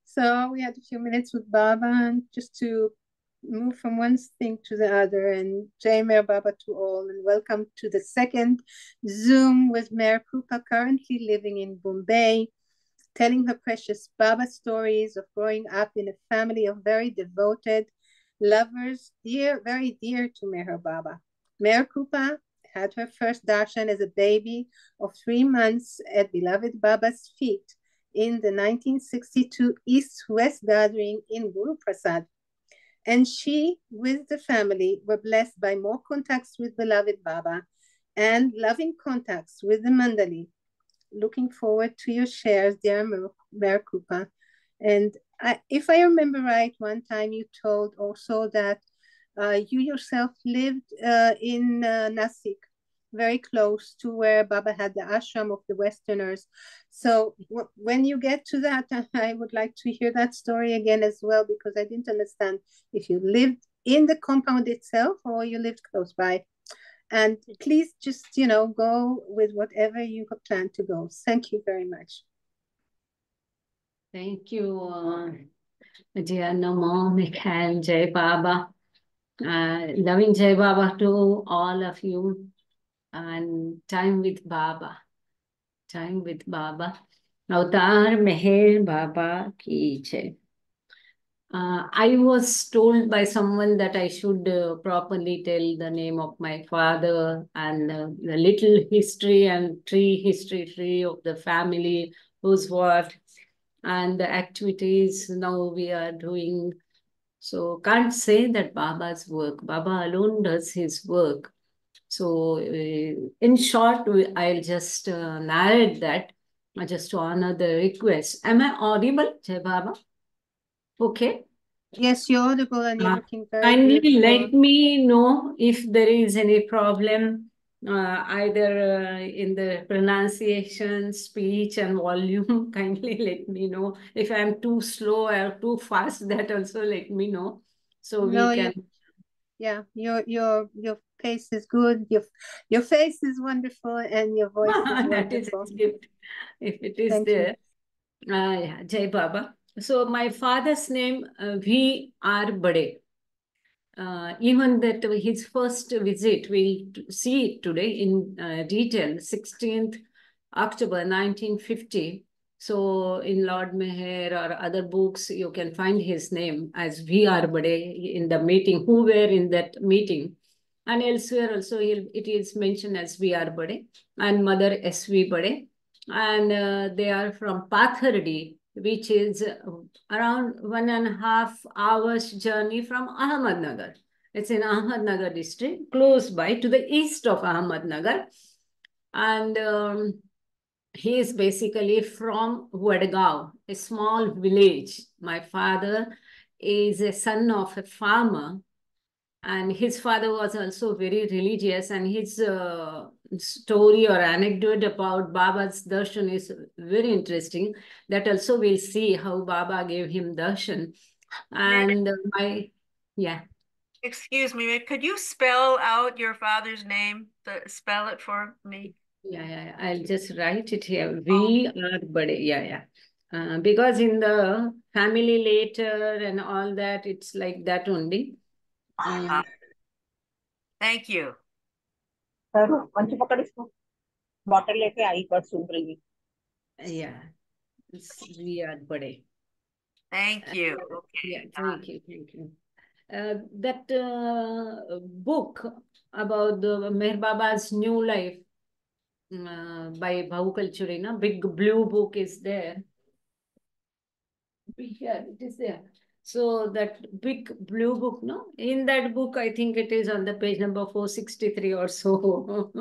So we had a few minutes with Baba and just to move from one thing to the other. And Jai Meher Baba to all, and welcome to the second Zoom with Meherkrupa, currently living in Bombay, telling her precious Baba stories of growing up in a family of very devoted lovers, dear, very dear to Meher Baba. Meherkrupa had her first darshan as a baby of 3 months at beloved Baba's feet in the 1962 East West Gathering in Guru Prasad. And she, with the family, were blessed by more contacts with beloved Baba and loving contacts with the Mandali. Looking forward to your shares, dear Meherkrupa. And if I remember right, one time you told also that you yourself lived in Nasik, very close to where Baba had the ashram of the Westerners. So when you get to that, I would like to hear that story again as well, because I didn't understand if you lived in the compound itself or you lived close by. And please just, go with whatever you have planned to go. Thank you very much. Thank you, dear Namo, Michal, Jai Baba. Loving Jai Baba to all of you. And time with Baba. Time with Baba. Avatar Meher Baba ki jai. I was told by someone that I should properly tell the name of my father and the little history and history tree of the family, who's what, and the activities now we are doing. So can't say that Baba's work. Baba alone does his work. So in short, I'll just narrate that just to honor the request. Am I audible, Jai Baba? Okay. Yes, you're audible and you're looking very Kindly beautiful. let me know if there is any problem, either in the pronunciation, speech, and volume. Kindly let me know. If I'm too slow or too fast, that also let me know. So we No, can. your pace is good. Your face is wonderful, and your voice is That is wonderful. his gift, if it is Thank you. there. Yeah, Jai Baba. So my father's name, V.R. Bade. Even that his first visit, we'll see it today in detail, 16th October 1950. So in Lord Meher or other books, you can find his name as V.R. Bade in the meeting, who were in that meeting. And elsewhere also, it is mentioned as V.R. Bade and mother S.V. Bade. And they are from Pathardi, which is around 1.5 hours journey from Ahmednagar. It's in Ahmednagar district, close by to the east of Ahmednagar. And he is basically from Vadgaon, a small village. My father is a son of a farmer, and his father was also very religious, and his story or anecdote about Baba's darshan is very interesting. That also we'll see how Baba gave him darshan. And yeah. Excuse me, could you spell out your father's name? Spell it for me. Yeah. I'll just write it here. V.R. Bade. Yeah. Because in the family later and all that, it's like that only. Thank you. Bottle लेके आई पर सूख रही. Yeah, it's V.R. Bade. Thank you. Okay. Yeah, thank you. That book about the Meher Baba's new life by Bhavu Kalchuri, big blue book is there. Here, it is there. So that big blue book, no? In that book, I think it is on the page number 463 or so.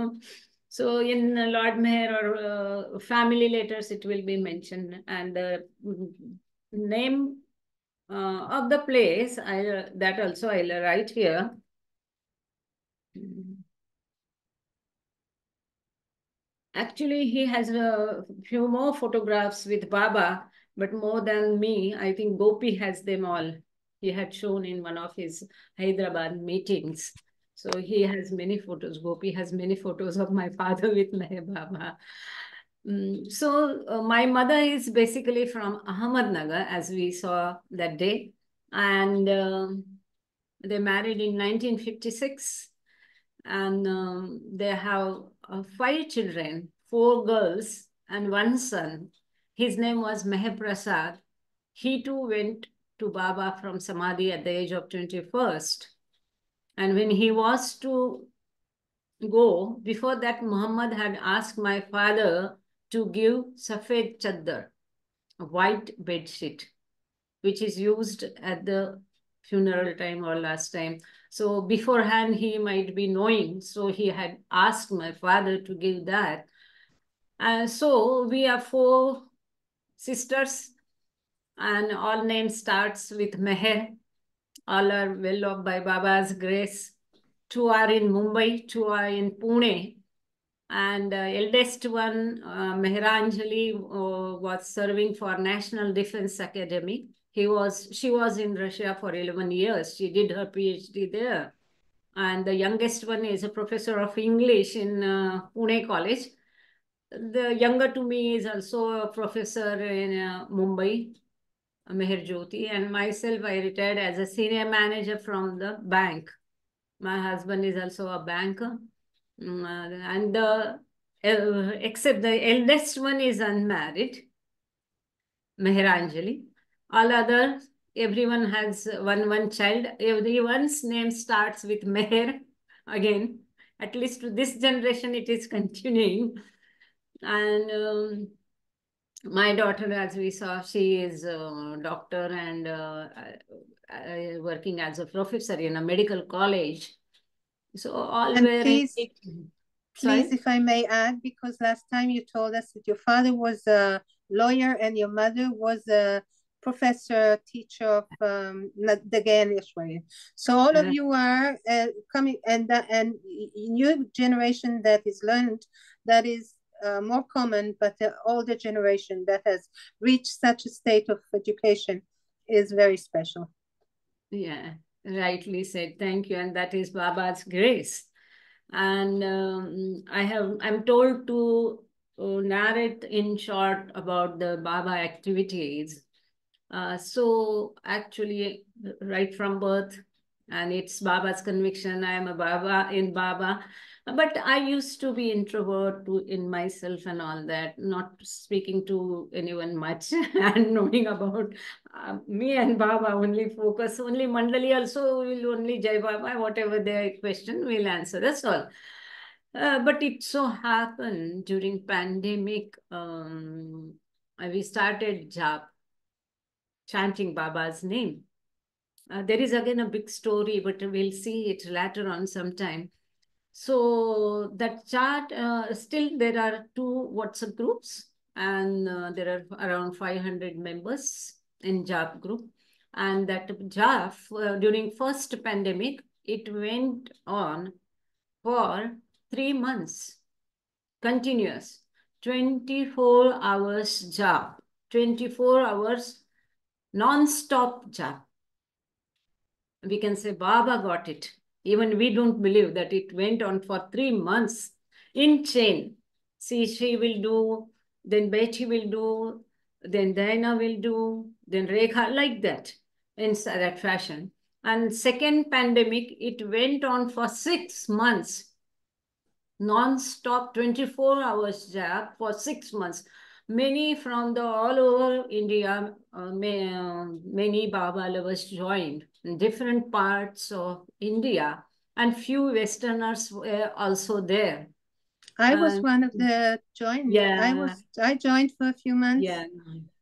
So in Lord Meher or family letters, it will be mentioned. And the name of the place, that also I'll write here. Actually, he has a few more photographs with Baba, but more than me, I think Gopi has them all. He had shown in one of his Hyderabad meetings. So he has many photos. Gopi has many photos of my father with Meher Baba. So my mother is basically from Ahmednagar, as we saw that day, and they married in 1956, and they have 5 children, 4 girls and 1 son. His name was Meherprasad. He too went to Baba from Samadhi at the age of 21st. And when he was to go, before that, Muhammad had asked my father to give Safed Chaddar, a white bed sheet, which is used at the funeral time or last time. So beforehand, he might be knowing. So he had asked my father to give that. So we are 4 sisters, and all names starts with Meher. All are well off by Baba's grace. 2 are in Mumbai, 2 are in Pune. And eldest one, Meheranjali, was serving for National Defense Academy. She was in Russia for 11 years. She did her PhD there. And the youngest one is a professor of English in Pune College. The younger to me is also a professor in Mumbai, Meher Jyoti. And myself, I retired as a senior manager from the bank. My husband is also a banker. And except the eldest one is unmarried, Meheranjali. All other, everyone has one child. Everyone's name starts with Meher again. At least to this generation, it is continuing. And my daughter, as we saw, she is a doctor and working as a professor in a medical college. So all And were please, if I may add, because last time you told us that your father was a lawyer and your mother was a professor, teacher of the Gaelish way. So all of you are coming, and new generation that is learned, that is more common, but the older generation that has reached such a state of education is very special. Yeah, rightly said. Thank you. And that is Baba's grace. And I'm told to narrate in short about the Baba activities. So actually, right from birth, and it's Baba's conviction, I am a Baba in Baba. But I used to be introvert in myself and all that, not speaking to anyone much and knowing about me and Baba only focus, only Mandali also will only Jai Baba, whatever their question we'll answer, that's all. But it so happened during pandemic, we started job chanting Baba's name. There is again a big story, but we'll see it later on sometime. So that chart, still there are 2 WhatsApp groups, and there are around 500 members in JAP group. And that JAP, during first pandemic, it went on for 3 months, continuous, 24 hours JAP, 24 hours non-stop JAP. We can say Baba got it. Even we don't believe that it went on for 3 months in chain. See, she will do, then Betty will do, then Diana will do, then Rekha, like that, in that fashion. And second pandemic, it went on for 6 months. Non-stop 24 hours job for 6 months. Many from the all over India, many Baba lovers joined in different parts of India, and few Westerners were also there. I was one of the joined. Yeah. I joined for a few months. Yeah,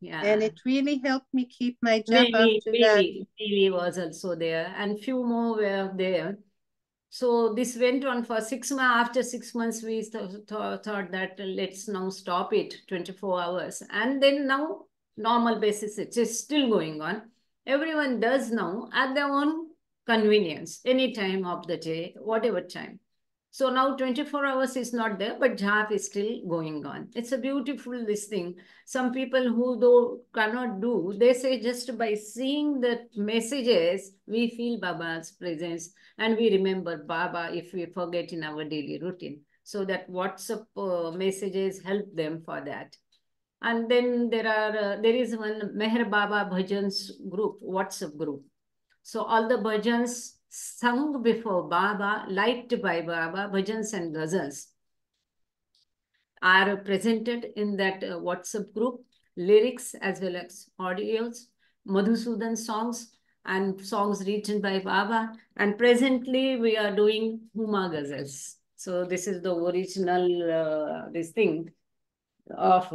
yeah. And it really helped me keep my job after that. Lily was also there, and few more were there. So this went on for 6 months. After 6 months, we thought that let's now stop it 24 hours. And then now, normal basis, it is still going on. Everyone does now at their own convenience, any time of the day, whatever time. So now 24 hours is not there, but jhap is still going on. It's a beautiful this thing. Some people who though cannot do, they say just by seeing the messages, we feel Baba's presence and we remember Baba if we forget in our daily routine. so that WhatsApp messages help them for that. And then there is one Meher Baba Bhajans group, WhatsApp group. So all the bhajans sung before Baba, liked by Baba, bhajans and ghazals are presented in that WhatsApp group, lyrics as well as audios, Madhusudan songs and songs written by Baba. And presently we are doing Huma ghazals. So this is the original, this thing of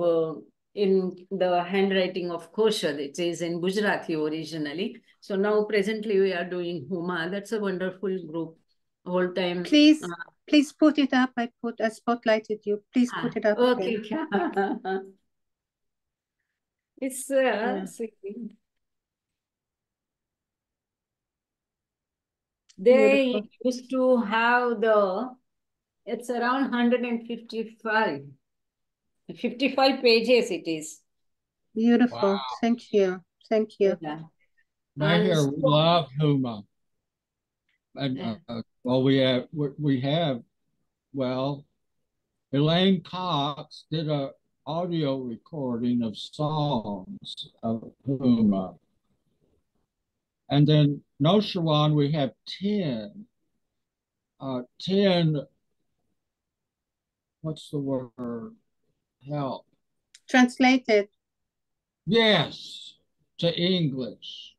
in the handwriting of Koshar. It is in Gujarati originally. So now presently we are doing Huma. That's a wonderful group. Whole time. Please put it up. I spotlighted you. Please put it up. Okay. Again. It's they Beautiful. used to have it's around 155. 55 pages it is. Beautiful. Wow. Thank you. Thank you. Yeah. Meher, we love Huma. And well, we have Elaine Cox did a audio recording of songs of Huma. And then Noshawan, we have 10. 10, what's the word? Help. Translated. Yes, to English.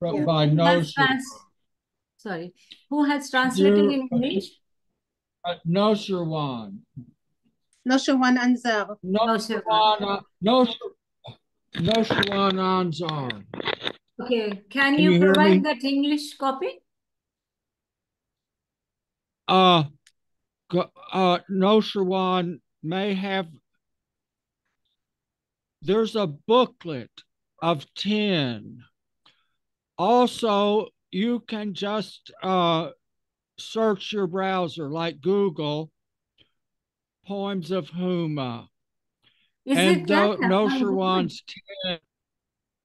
By Noshawan. Sorry, who has translated in English? Noshawan. Noshawan Anzar. Noshawan Anzar. Okay, can you provide that English copy? Noshawan may have. There's a booklet of 10. Also, you can just search your browser like Google Poems of Huma. And Noshawan's 10.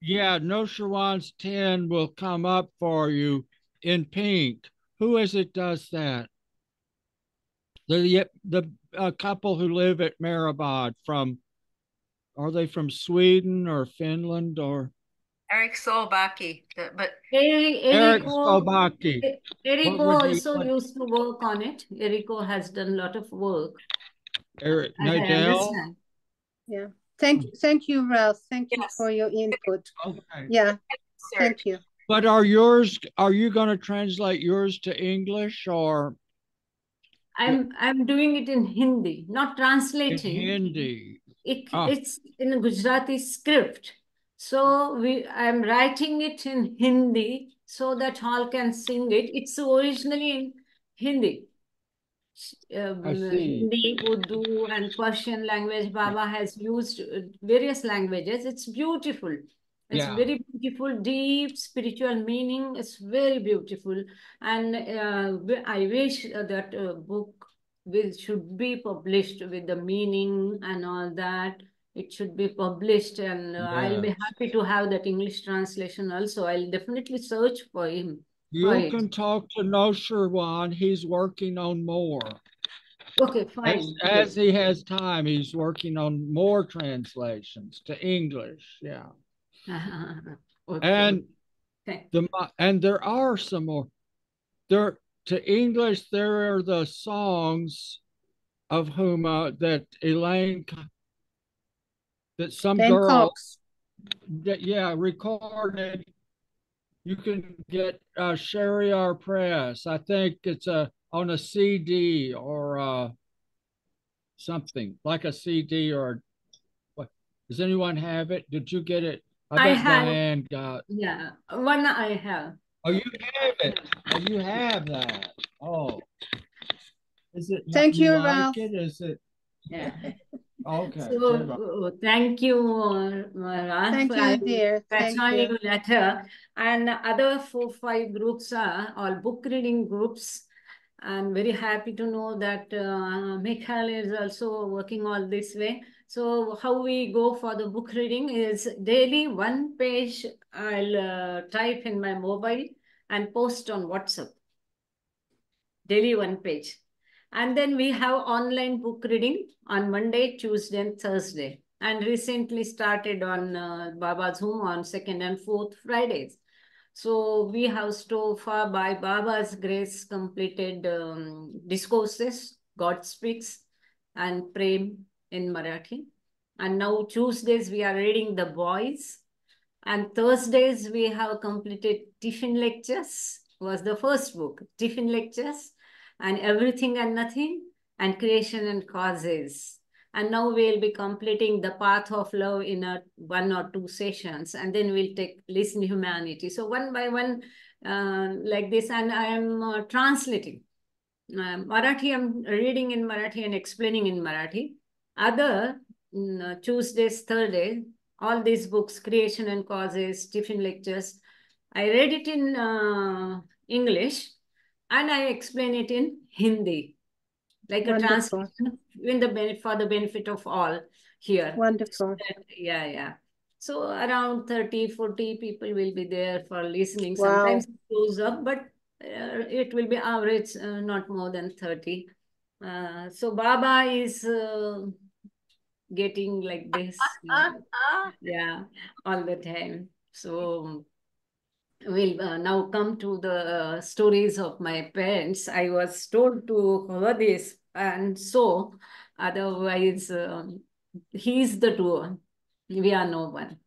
Yeah, Noshawan's 10 will come up for you in pink. Who is it does that? The couple who live at Meherabad are they from Sweden or Finland or? Eric Solbaki, but Eric Solbaki. Erico also used to work on it. Erico has done a lot of work. Eric Nadell. Yeah. Thank you, Ralph. Thank you for your input. Okay. Yeah. Thank you. But are you going to translate yours to English or? I'm doing it in Hindi, not translating. In Hindi. It's in a Gujarati script. So I'm writing it in Hindi so that all can sing it. It's originally in Hindi. Hindi, Urdu, and Persian language. Baba has used various languages. It's beautiful. It's very beautiful, deep spiritual meaning. It's very beautiful. And I wish that book should be published with the meaning and all that. It should be published, and I'll be happy to have that English translation also. I'll definitely search for him. You can talk to Noshawan. He's working on more. Okay, fine. As he has time, he's working on more translations to English. Yeah. Okay. And there are some more. To English, there are the songs of Huma that Elaine, that some girl, recorded. You can get Shariar Press. I think it's on a CD or something like a CD or what? Does anyone have it? Did you get it? I have. Diane got. Yeah, one I have. Oh, you have it. Oh, you have that. Oh, is it? Thank you, like Ralph. it? Is it? Yeah. Okay. So thank you, Ralph. Thank you, dear. That's Thank you. Letter. And other 4-5 groups are all book reading groups. I'm very happy to know that Michal is also working all this way. So how we go for the book reading is daily one page I'll type in my mobile and post on WhatsApp. Daily one page. And then we have online book reading on Monday, Tuesday, and Thursday. And recently started on Baba's Home on 2nd and 4th Fridays. So we have so far by Baba's grace completed discourses, God Speaks, and Prem in Marathi. And now Tuesdays we are reading The Boys. And Thursdays we have completed Tiffin Lectures, was the first book, Tiffin Lectures, and Everything and Nothing, and Creation and Causes. And now we'll be completing The Path of Love in 1 or 2 sessions, and then we'll take Listen Humanity. So one by one, like this, and I am translating. Marathi, I'm reading in Marathi and explaining in Marathi. Other Tuesdays, Thursdays, all these books, Creation and Causes, Tiffin Lectures, I read it in English and I explain it in Hindi, like Wonderful. a translation for the benefit of all here. Wonderful. Yeah. So around 30, 40 people will be there for listening. Wow. Sometimes it goes up, but it will be average, not more than 30. So Baba is getting like this. Yeah, all the time. So we'll now come to the stories of my parents. I was told to cover this, and so otherwise he's the two. We are no one.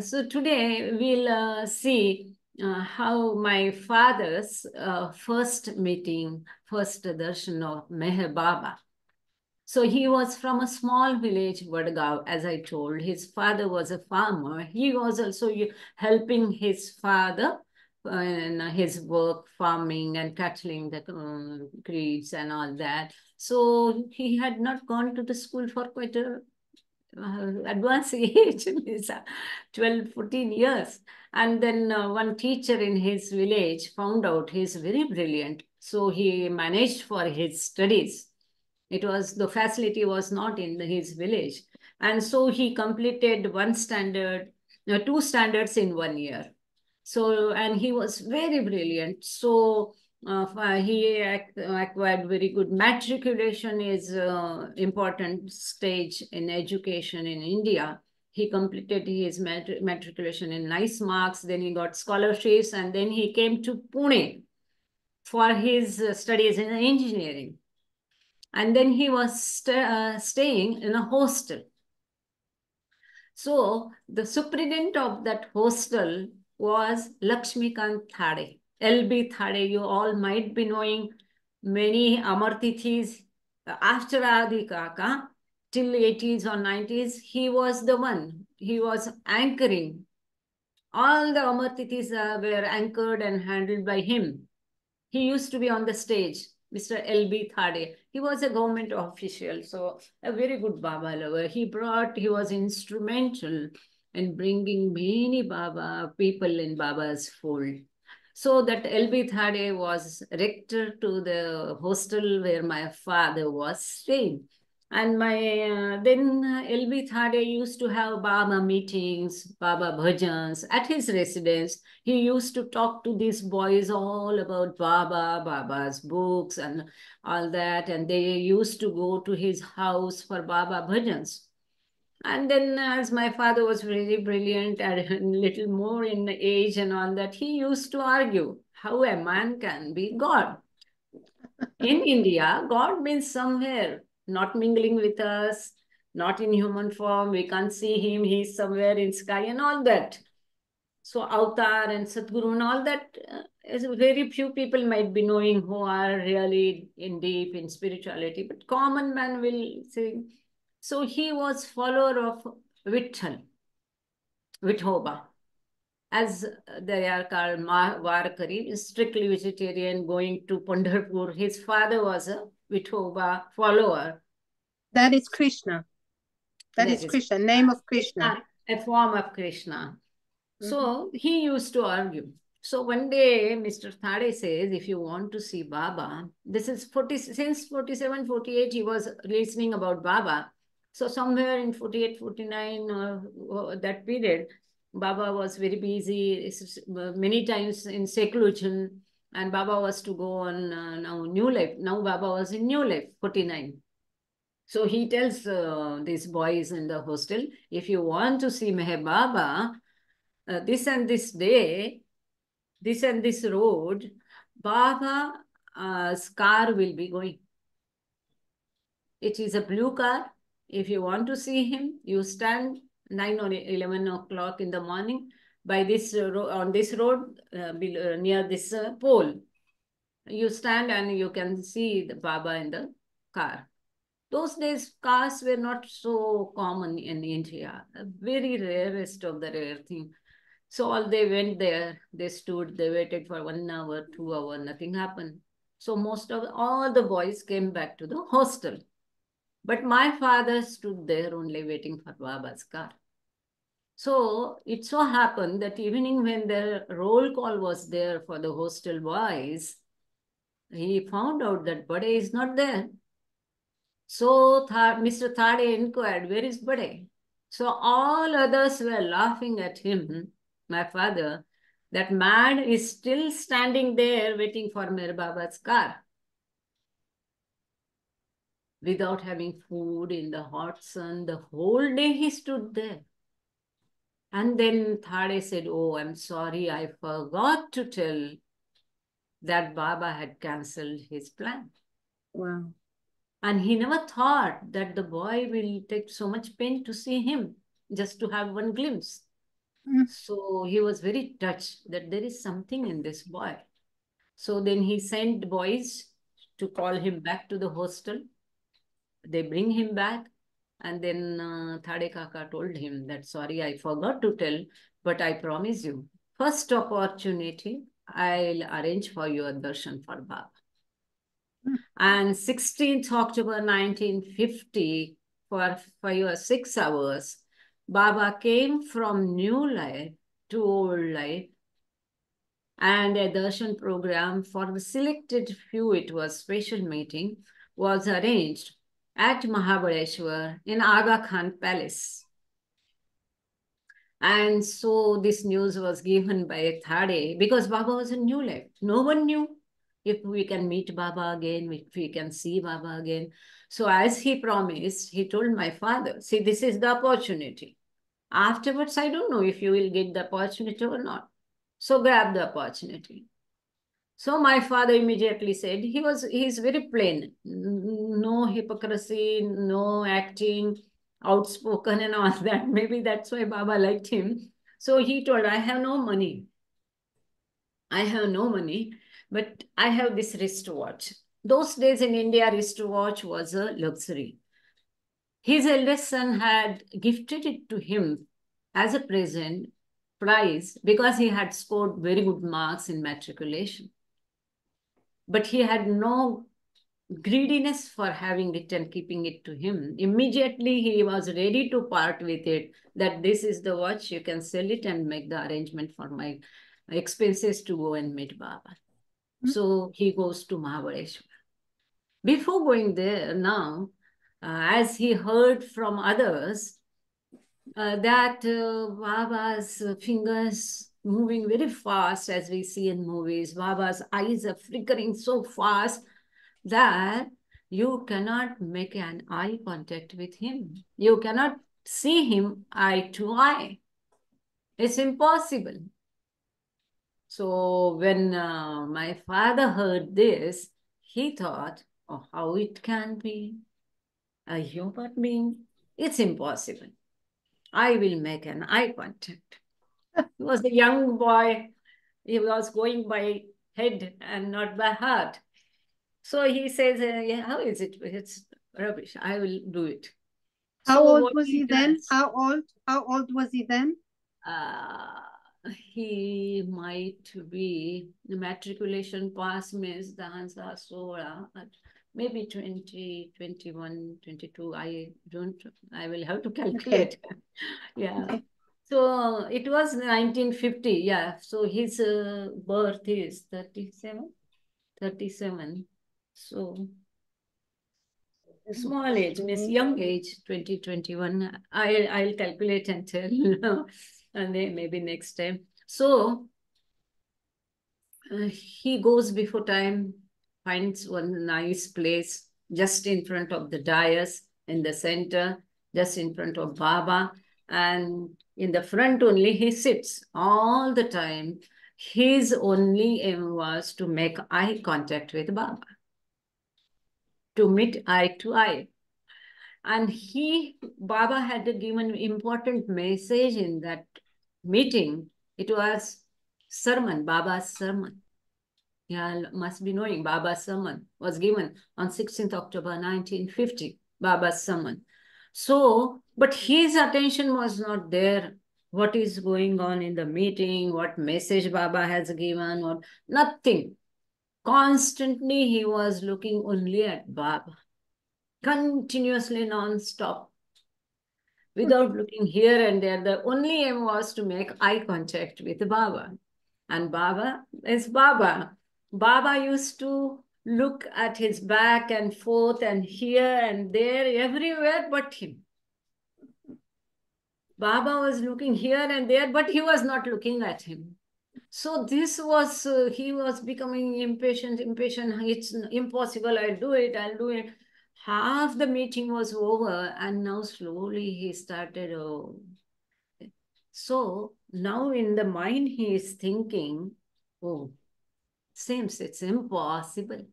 So today we'll see how my father's first meeting, first darshan of Meher Baba. So he was from a small village, Vadgaon, as I told. His father was a farmer. He was also helping his father in his work, farming and catching the creeds and all that. So he had not gone to the school for quite a advanced age, 12, 14 years. And then one teacher in his village found out he's very brilliant. So he managed for his studies. The facility was not in his village. And so he completed 2 standards in 1 year. So, and he was very brilliant. So he acquired very good matriculation is important stage in education in India. He completed his matriculation in nice marks. Then he got scholarships, and then he came to Pune for his studies in engineering. And then he was staying in a hostel. So the superintendent of that hostel was Lakshmikant Thade. LB Thade, you all might be knowing many Amar Tithis. After Adi Kaka, till 80s or 90s, he was the one. He was anchoring. All the Amar Tithis were anchored and handled by him. He used to be on the stage, Mr. LB Thade. He was a government official, so a very good Baba lover. He was instrumental in bringing many Baba people in Baba's fold. So that LB Thade was rector to the hostel where my father was staying. And my then LB Thade used to have Baba meetings, Baba bhajans at his residence. He used to talk to these boys all about Baba's books and all that. And they used to go to his house for Baba bhajans. And then as my father was really brilliant and little more in age and all that, he used to argue how a man can be God. In India, God means somewhere, not mingling with us, not in human form. We can't see him. He's somewhere in sky and all that. So Avatar and Sadhguru and all that, is very few people might be knowing who are really in deep in spirituality, but common man will say. So he was follower of Vithoba, as they are called Varkari, strictly vegetarian, going to Pandharpur. His father was a Vithoba follower. That is Krishna. That is Krishna, name of Krishna. A form of Krishna. So he used to argue. So one day, Mr. Thade says, if you want to see Baba, this is since 47, 48, he was listening about Baba. So somewhere in 48, 49, that period, Baba was very busy, many times in seclusion. And Baba was to go on now New Life. Now Baba was in New Life, 49. So he tells these boys in the hostel, if you want to see Meher Baba, this and this day, this and this road, Baba's car will be going. It is a blue car. If you want to see him, you stand 9 or 11 o'clock in the morning by this on this road near this pole. You stand and you can see the Baba in the car. Those days, cars were not so common in India. A very rarest of the rare thing. So all they went there, they stood, they waited for 1 hour, 2 hours, nothing happened. So most of all the boys came back to the hostel. But my father stood there only waiting for Baba's car. So it so happened that evening when the roll call was there for the hostel boys, he found out that Bade is not there. So Mr. Thade inquired, where is Bade? So all others were laughing at him, my father. That man is still standing there waiting for Mere Baba's car. Without having food in the hot sun, the whole day he stood there. And then Thade said, oh, I'm sorry, I forgot to tell that Baba had cancelled his plan. Wow. And he never thought that the boy will take so much pain to see him, just to have one glimpse. So he was very touched that there is something in this boy. So then he sent boys to call him back to the hostel. They bring him back. And then Thade Kaka told him that, sorry, I forgot to tell, but I promise you, first opportunity, I'll arrange for your darshan for Baba. And 16th October 1950, for 5 or 6 hours, Baba came from New Life to Old Life, and a darshan program for the selected few, it was special meeting, was arranged at Mahabaleshwar in Aga Khan Palace. And so this news was given by Thade because Baba was in New Life. No one knew if we can meet Baba again, if we can see Baba again. So as he promised, he told my father, see, this is the opportunity. Afterwards, I don't know if you will get the opportunity or not. So grab the opportunity. So my father immediately said, he's very plain, no hypocrisy, no acting, outspoken and all that. Maybe that's why Baba liked him. So he told, I have no money. I have no money, but I have this wristwatch. Those days in India, wristwatch was a luxury. His eldest son had gifted it to him as a present prize because he had scored very good marks in matriculation. But he had no greediness for having it and keeping it to him. Immediately he was ready to part with it, that this is the watch, you can sell it and make the arrangement for my expenses to go and meet Baba. So he goes to Mahabaleshwar. Before going there now, as he heard from others, that Baba's fingers moving very fast as we see in movies. Baba's eyes are flickering so fast that you cannot make an eye contact with him. You cannot see him eye to eye. It's impossible. So when my father heard this, he thought, oh, how it can be a human being? It's impossible. I will make an eye contact. He was a young boy. He was going by head and not by heart. So he says, yeah, how is it? It's rubbish. I will do it. How old was he then? How old was he then? He might be, the matriculation pass means the answer sola, maybe 20, 21, 22. I will have to calculate. Okay. Yeah. Okay. So it was 1950. Yeah. So his birth is 37. 37. So small age, means young age, 2021. I'll calculate and tell, and then maybe next time. So he goes before time, finds one nice place just in front of the dais, in the center, just in front of Baba. And in the front only he sits all the time. His only aim was to make eye contact with Baba, to meet eye to eye. And Baba had given important message in that meeting. It was sermon, Baba's sermon. Yeah, must be knowing Baba's sermon was given on 16th October 1950, Baba's sermon. So, but his attention was not there. What is going on in the meeting, what message Baba has given, or nothing. Constantly he was looking only at Baba, continuously non-stop, without looking here and there. The only aim was to make eye contact with Baba. And Baba is Baba. Baba used to look at his back and forth and here and there, everywhere but him. Baba was looking here and there, but he was not looking at him. So this was, he was becoming impatient. It's impossible, I'll do it. Half the meeting was over and now slowly he started, so now in the mind he is thinking, oh, seems it's impossible.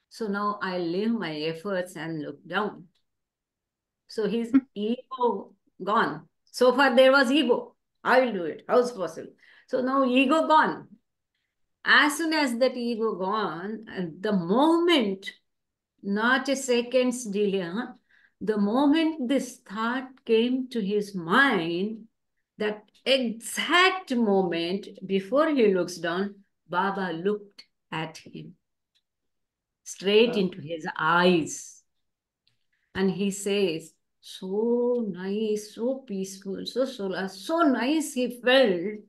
So now I leave my efforts and look down. So his ego gone. So far there was ego. I will do it. How's possible? So now ego gone. As soon as that ego gone, and the moment, not a second's delay, the moment this thought came to his mind, that exact moment before he looks down, Baba looked at him straight into his eyes. And he says, so nice, so peaceful, so solar, so nice he felt.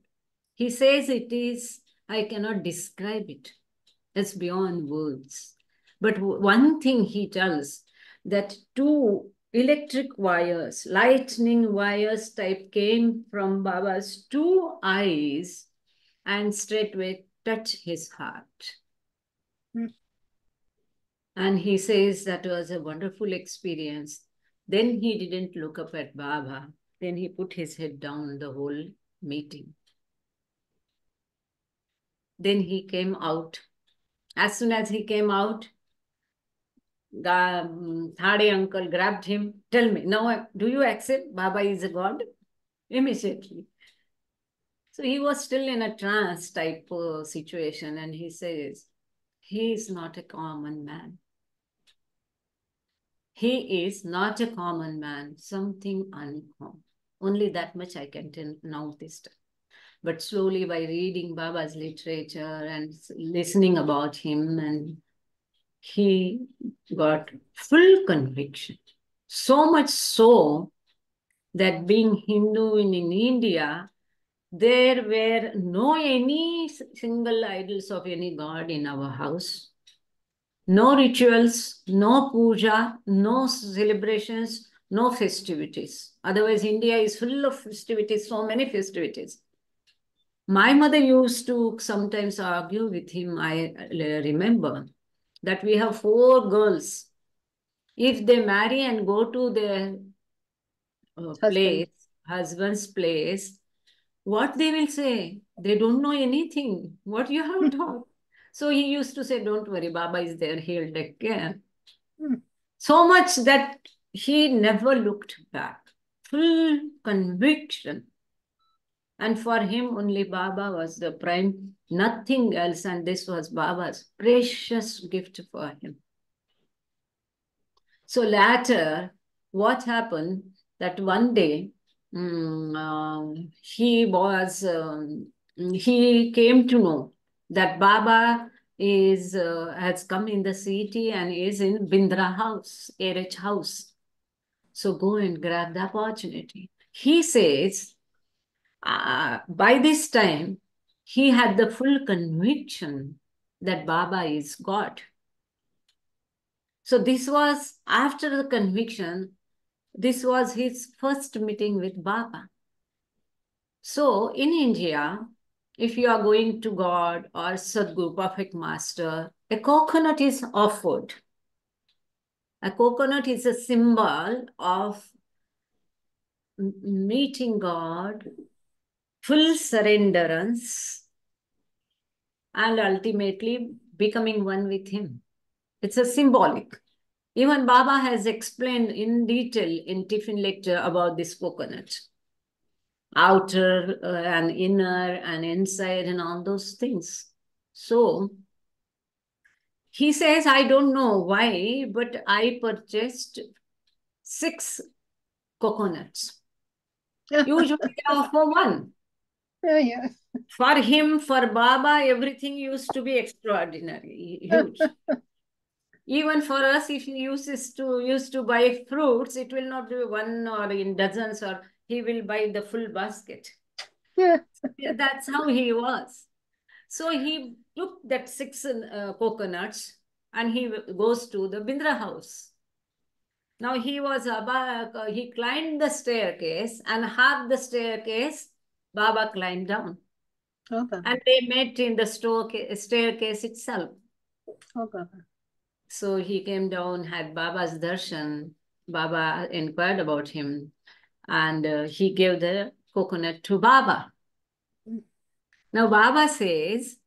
He says it is, I cannot describe it. It's beyond words. But one thing he tells, that two electric wires, lightning wires type came from Baba's two eyes and straightway touched his heart. And he says that was a wonderful experience. Then he didn't look up at Baba. Then he put his head down the whole meeting. Then he came out. As soon as he came out, the Thade uncle grabbed him. Tell me, now do you accept Baba is a God? Immediately. So he was still in a trance type situation, and he says, he is not a common man. He is not a common man, something uncommon. Only that much I can tell now this time. But slowly by reading Baba's literature and listening about him, and he got full conviction. So much so that being Hindu in India, there were no any single idols of any god in our house. No rituals, no puja, no celebrations, no festivities. Otherwise, India is full of festivities, so many festivities. My mother used to sometimes argue with him, I remember, that we have 4 girls. If they marry and go to their husband's place, what they will say? They don't know anything. What you have taught? So he used to say, don't worry, Baba is there, he'll take care. So much that he never looked back. Full conviction. And for him, only Baba was the prime, nothing else. And this was Baba's precious gift for him. So later, what happened that one day, he came to know that Baba has come in the city and is in Bindra house, Erich house. So go and grab the opportunity. He says, by this time, he had the full conviction that Baba is God. So this was, after the conviction, this was his first meeting with Baba. So in India, if you are going to God or Sadguru, perfect master, a coconut is offered. A coconut is a symbol of meeting God, full surrenderance, and ultimately becoming one with Him. It's a symbolic. Even Baba has explained in detail in tiffin lecture about this coconut. Outer and inner and inside and all those things. So he says, I don't know why, but I purchased 6 coconuts. Usually they offer one. Yeah. For him, for Baba, everything used to be extraordinary, huge. Even for us, if he used to buy fruits, it will not be one or in dozens, or he will buy the full basket. Yeah. That's how he was. So he took that 6 coconuts and he goes to the Bindra house. Now he he climbed the staircase, and half the staircase Baba climbed down. Oh, Baba. And they met in the staircase itself. Oh, Baba. So he came down, had Baba's darshan. Baba inquired about him, and he gave the coconut to Baba. Now Baba says,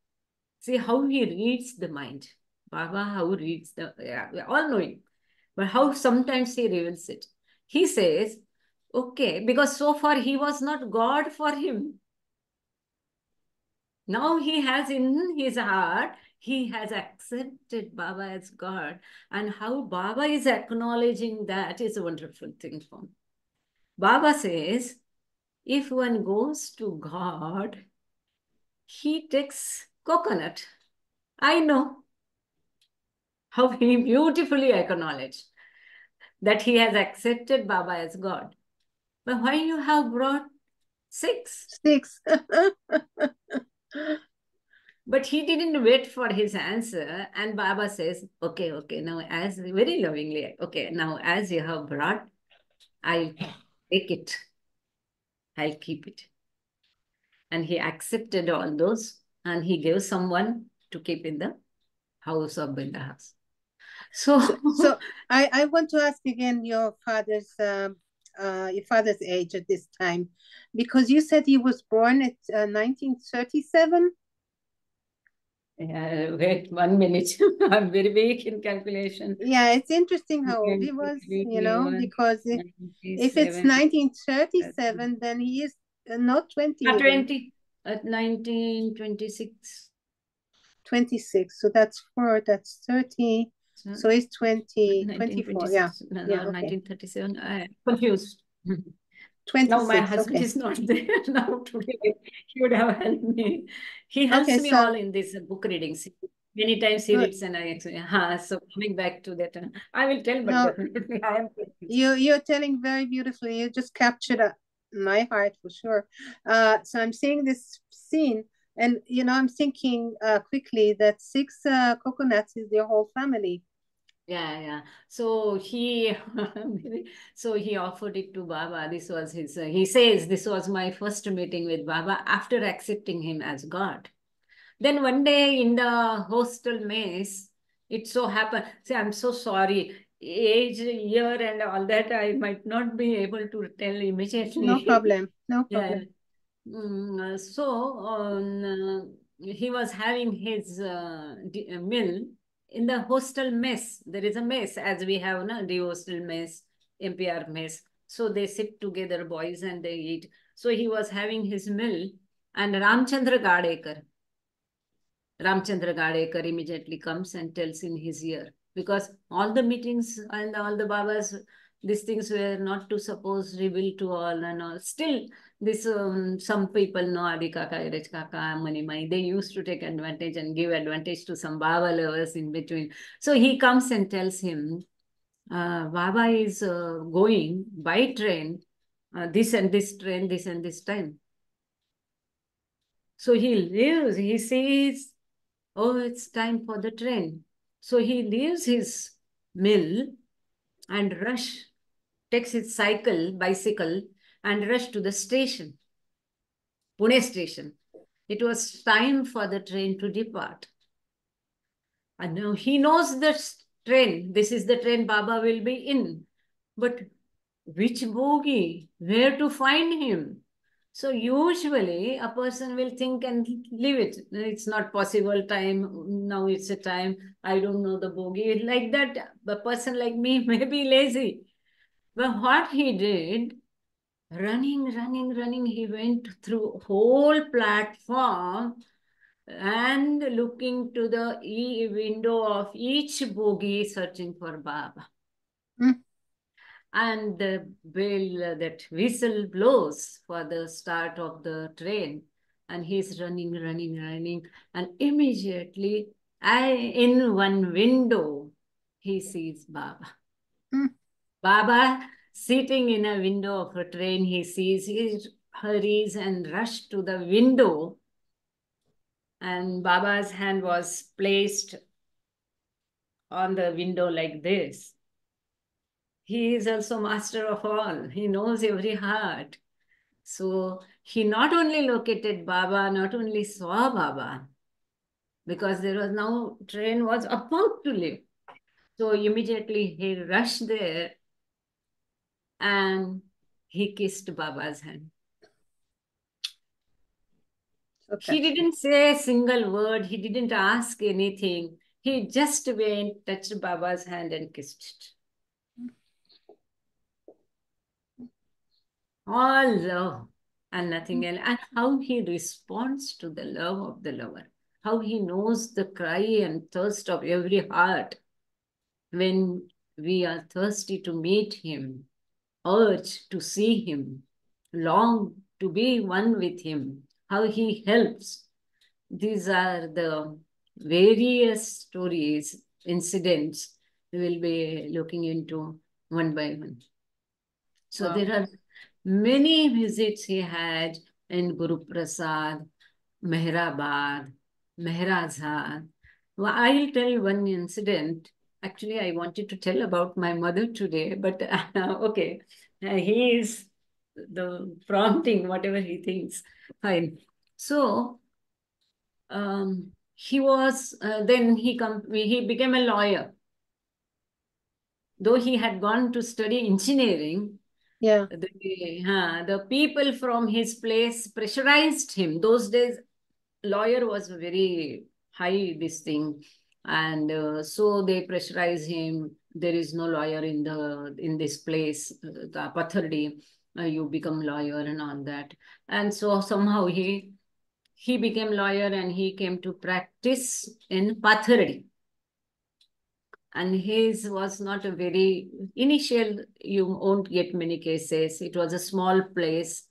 see how he reads the mind. Baba, how reads we all know it, but how sometimes he reveals it. He says, okay, because so far he was not God for him. Now he has in his heart, he has accepted Baba as God. And how Baba is acknowledging that is a wonderful thing for me. Baba says, if one goes to God, he takes coconut. I know how he beautifully acknowledged that he has accepted Baba as God. But why you have brought 6? 6. But he didn't wait for his answer. And Baba says, okay, now as very lovingly, okay, now as you have brought, I'll take it. I'll keep it. And he accepted all those and he gave someone to keep in the house of Bindahas. So I want to ask again your father's age at this time, because you said he was born at 1937. Wait 1 minute. I'm very weak in calculation. Yeah, it's interesting how old he was, because if it's 1937, then he is not 20. 20 at 1926. 26. So that's 4, that's 30. So it's 20, 24. Yeah. No, Yeah, okay. 1937. I'm confused. 26. Now my husband okay. is not there. Now today he would have helped me. He helps Okay, me so- all in this book readings. Many times he Good. reads and I actually, so coming back to that, I will tell, but No, definitely I am confused. You're telling very beautifully. You just captured my heart for sure. So I'm seeing this scene, and I'm thinking quickly that 6 coconuts is their whole family. Yeah. So he offered it to Baba. This was his, he says, this was my first meeting with Baba after accepting him as God. Then one day in the hostel mess, it so happened, see, I'm so sorry, age, year and all that, I might not be able to tell immediately. No problem. No Yeah. problem. He was having his meal in the hostel mess. There is a mess, as we have the hostel mess, MPR mess. So they sit together, boys, and they eat. So he was having his meal, and Ramchandra Gadekar immediately comes and tells in his ear, because all the meetings and all the Babas, these things were not to suppose revealed to all and all. Still, this some people know Adi Kaka, Iraj Kaka, Manimai, they used to take advantage and give advantage to some Baba lovers in between. So he comes and tells him, Baba is going by train, this and this train, this and this time. So he leaves, he says, oh, it's time for the train. So he leaves his mill and takes his bicycle and rush to the station, Pune station. It was time for the train to depart. And now he knows the train. This is the train Baba will be in. But which bogie? Where to find him? So usually a person will think and leave it. It's not possible time. Now it's a time. I don't know the bogie. Like that, a person like me may be lazy. But what he did, running, he went through whole platform and looking to the window of each bogie searching for Baba. Mm. And the bell, that whistle blows for the start of the train. And he's running. And immediately, in one window, he sees Baba. Mm. Baba sitting in a window of a train, he sees, he hurries and rushes to the window. And Baba's hand was placed on the window like this. He is also master of all. He knows every heart. So he not only located Baba, not only saw Baba, because there was now train was about to leave. So immediately he rushed there and he kissed Baba's hand. Okay. He didn't say a single word. He didn't ask anything. He just went, touched Baba's hand and kissed it. All love and nothing else. And how he responds to the love of the lover. How he knows the cry and thirst of every heart when we are thirsty to meet him, urge to see him, long to be one with him, how he helps. These are the various stories, incidents we will be looking into one by one. So Wow. there are many visits he had in Guru Prasad, Meherabad, Meherazad. Well, I'll tell one incident. Actually, I wanted to tell about my mother today, but okay. He is the prompting, whatever he thinks. Fine. So, he was, then he became a lawyer. Though he had gone to study engineering, Yeah. the people from his place pressurized him. Those days, lawyer was very high, this thing. And so they pressurized him. There is no lawyer in this place, the Pathardi. You become lawyer and all that. And so somehow he became lawyer and he came to practice in Pathardi. And his was not a very initial, you won't get many cases. It was a small place.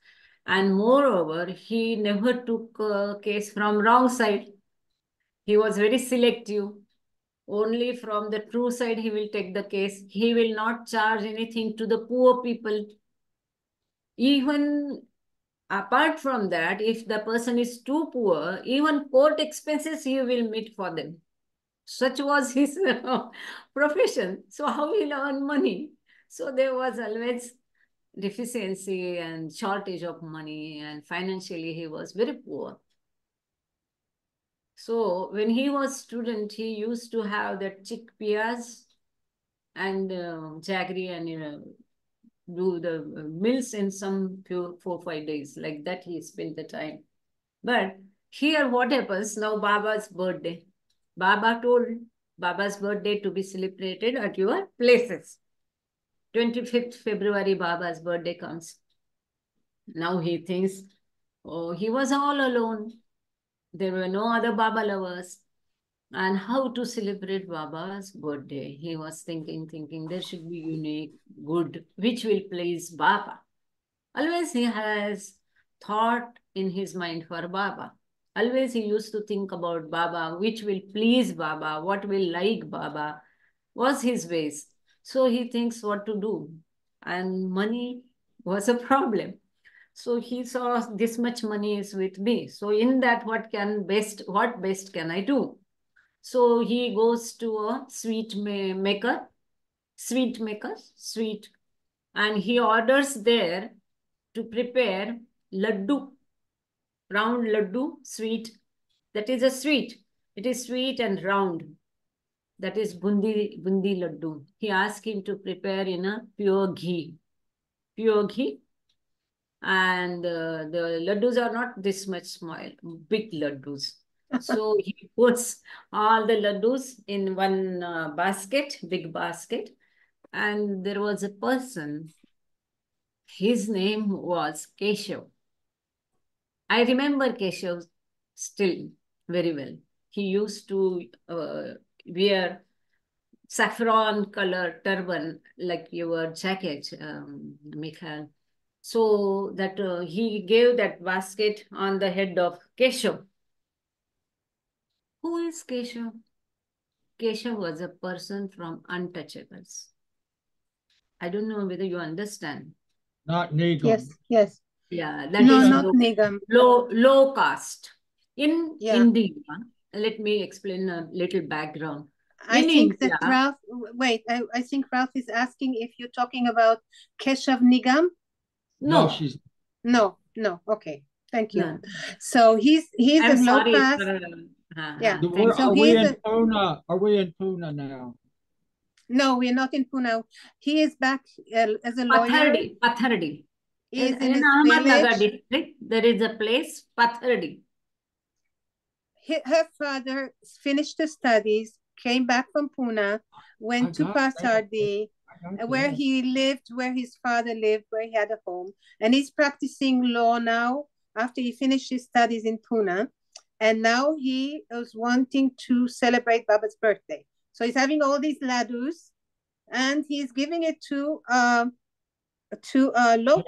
And moreover, he never took a case from wrong side. He was very selective. Only from the true side he will take the case. He will not charge anything to the poor people. Even apart from that, if the person is too poor, even court expenses he will meet for them. Such was his profession. So how will he earn money? So there was always deficiency and shortage of money, and financially he was very poor. So when he was student, he used to have that chickpeas and jaggery and do the mills in some 4-5 days. Like that he spent the time. But here what happens now, Baba's birthday. Baba told Baba's birthday to be celebrated at your places. 25th February, Baba's birthday comes. Now he thinks, oh, he was all alone. There were no other Baba lovers. And how to celebrate Baba's birthday? He was thinking, there should be unique, good, which will please Baba. Always he has thought in his mind for Baba. Always he used to think about Baba, which will please Baba, what will like Baba, was his ways. So he thinks what to do. And money was a problem. So he saw this much money is with me. So in that, what best can I do? So he goes to a sweet, and he orders there to prepare laddu, round laddu, sweet. That is a sweet. It is sweet and round. That is bundi laddu. He asked him to prepare in a pure ghee. Pure ghee. And the laddus are not this much small, big laddus. So he puts all the laddus in one basket, big basket. And there was a person, his name was Keshav. I remember Keshav still very well. He used to wear saffron color turban like your jacket, Michal. So that he gave that basket on the head of Keshav. Who is Keshav? Keshav was a person from Untouchables. I don't know whether you understand. Not Nigam. Yes, yes. Yeah, that No, is not Nigam. low caste. In Yeah. India, let me explain a little background. I think India, that Ralph, wait, I think Ralph is asking if you're talking about Keshav Nigam. No, no, she's No, no. Okay, thank you. no. So he's I'm a low sorry. caste. Yeah. Thank So are he we is in Pune? Are we in Pune now? No, we're not in Pune. He is back as a lawyer. Pathardi. He is In his Ahmednagar village. district, there is a place, Pathardi. Her father finished the studies, came back from Pune, went to Pathardi, where he lived, where his father lived, where he had a home. And he's practicing law now after he finished his studies in Pune. And now he is wanting to celebrate Baba's birthday. So he's having all these laddus and he's giving it to low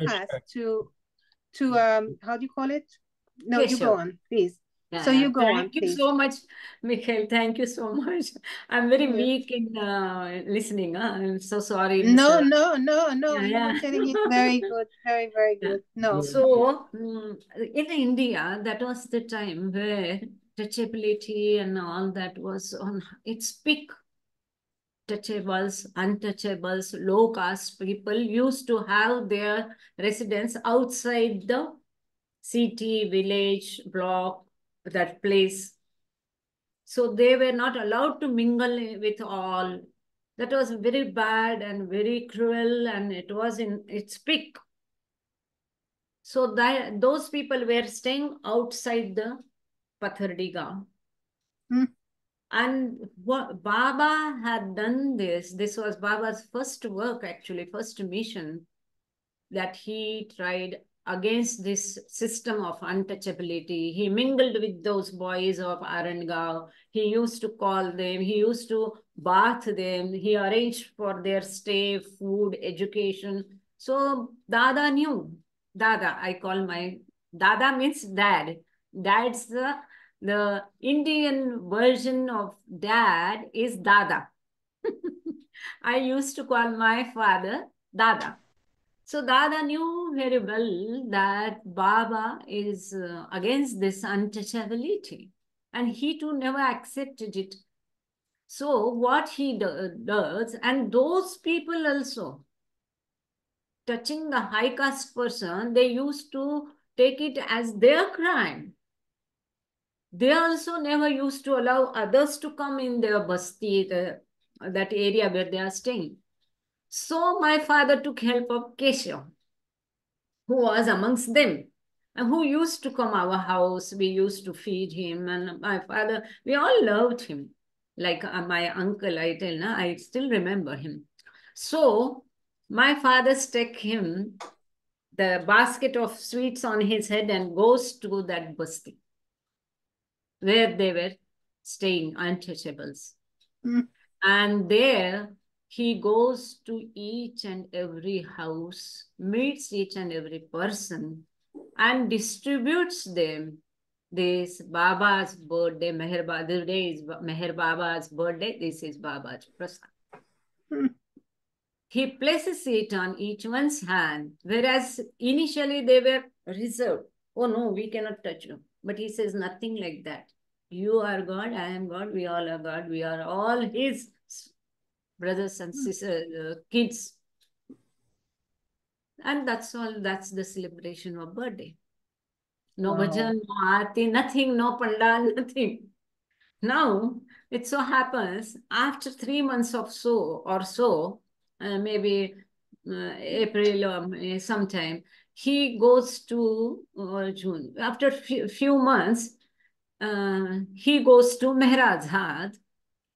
caste, to how do you call it? No, you go on, please. So you go on, please. Thank you so much, Michal. Thank you so much. I'm very weak in listening. I'm so sorry. No, Mr. no. You were telling it very good, very, very good. No. So in India, that was the time where touchability and all that was on its peak. Touchables, untouchables, low caste people used to have their residence outside the city, village, block, that place. So they were not allowed to mingle with all. That was very bad and very cruel, and it was in its peak. So that those people were staying outside the Pathardiga. And what Baba had done this was Baba's first work, actually, first mission that he tried against this system of untouchability. He mingled with those boys of Arangao. He used to call them, he used to bath them, he arranged for their stay, food, education. So Dada knew. Dada, I call my Dada means dad. Dad's the Indian version of dad is Dada. I used to call my father Dada. So Dada knew very well that Baba is against this untouchability, and he too never accepted it. So what he does, and those people also, touching the high caste person, they used to take it as their crime. They also never used to allow others to come in their basti, that area where they are staying. So my father took help of Keshav, who was amongst them and who used to come our house. We used to feed him, and my father, we all loved him. Like my uncle, I still remember him. So my father stuck him the basket of sweets on his head and goes to that basti where they were staying, untouchables. And there he goes to each and every house, meets each and every person, and distributes them. This Baba's birthday, today is Meher Baba's birthday, this is Baba's prasad. He places it on each one's hand, whereas initially they were reserved. Oh no, we cannot touch you. But he says nothing like that. You are God, I am God, we all are God, we are all his brothers and sisters, kids. And that's all, that's the celebration of birthday. No Wow. bhajan, no aarti, nothing, no pandal, nothing. Now, it so happens after 3 months of so, maybe April or May sometime, he goes to June. After few months, he goes to Meherkrupa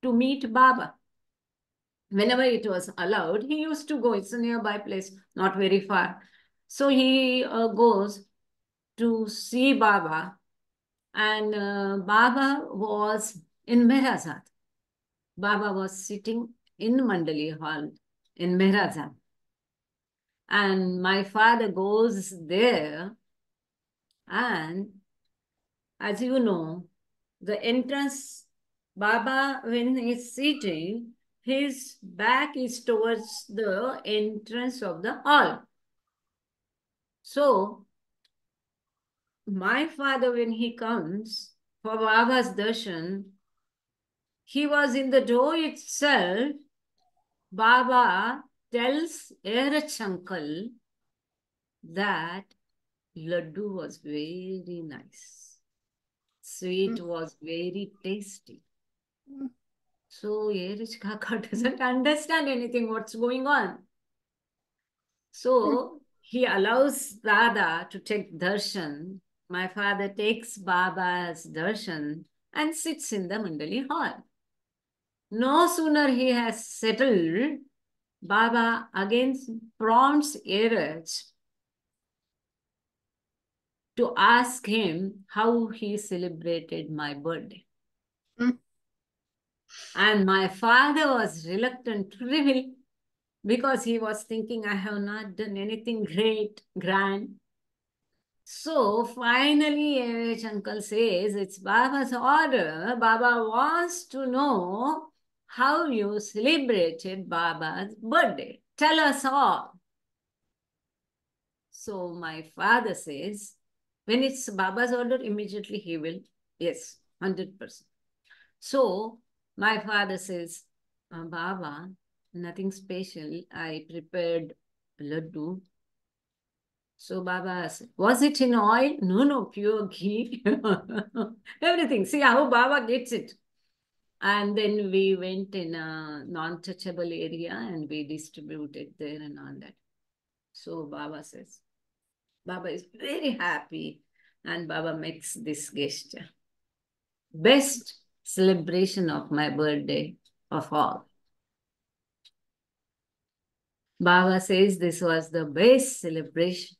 to meet Baba. Whenever it was allowed, he used to go. It's a nearby place, not very far. So he goes to see Baba, and Baba was in Meherkrupa. Baba was sitting in Mandali Hall in Meherkrupa. And my father goes there, and as you know, the entrance, Baba, when he's sitting, his back is towards the entrance of the hall. So, my father, when he comes for Baba's darshan, he was in the door itself. Baba tells Erich uncle that laddu was very nice. Sweet was very tasty. So Erich Kaka doesn't understand anything what's going on. So he allows Dada to take darshan. My father takes Baba's darshan and sits in the Mandali hall. No sooner he has settled, Baba again prompts Erich to ask him how he celebrated my birthday. And my father was reluctant to reveal because he was thinking, I have not done anything great, grand. So finally, Erich uncle says, it's Baba's order. Baba wants to know how you celebrated Baba's birthday. Tell us all. So my father says, when it's Baba's order, immediately he will, yes, 100%. So my father says, Baba, nothing special. I prepared laddu. So Baba said, was it in oil? No, no, pure ghee. Everything. See how Baba gets it. And then we went in a non-touchable area and we distributed there and all that. So Baba says, Baba is very happy and Baba makes this gesture. Best celebration of my birthday of all. Baba says this was the best celebration.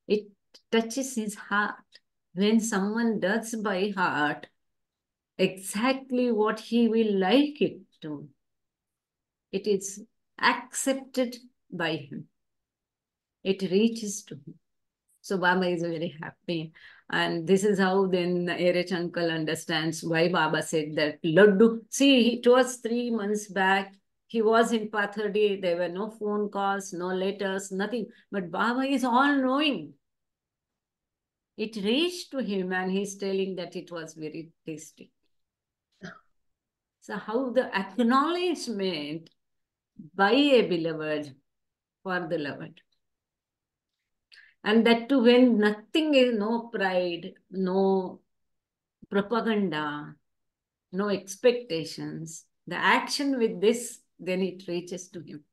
It touches his heart. When someone does by heart exactly what he will like it to, it is accepted by him. It reaches to him. So Baba is very happy. And this is how then Erich uncle understands why Baba said that laddu. See, it was 3 months back. He was in Pathurdi. There were no phone calls, no letters, nothing. But Baba is all knowing. It reached to him and he's telling that it was very tasty. So how the acknowledgement by a beloved for the loved. And that too when nothing is, no pride, no propaganda, no expectations. The action with this, then it reaches to him.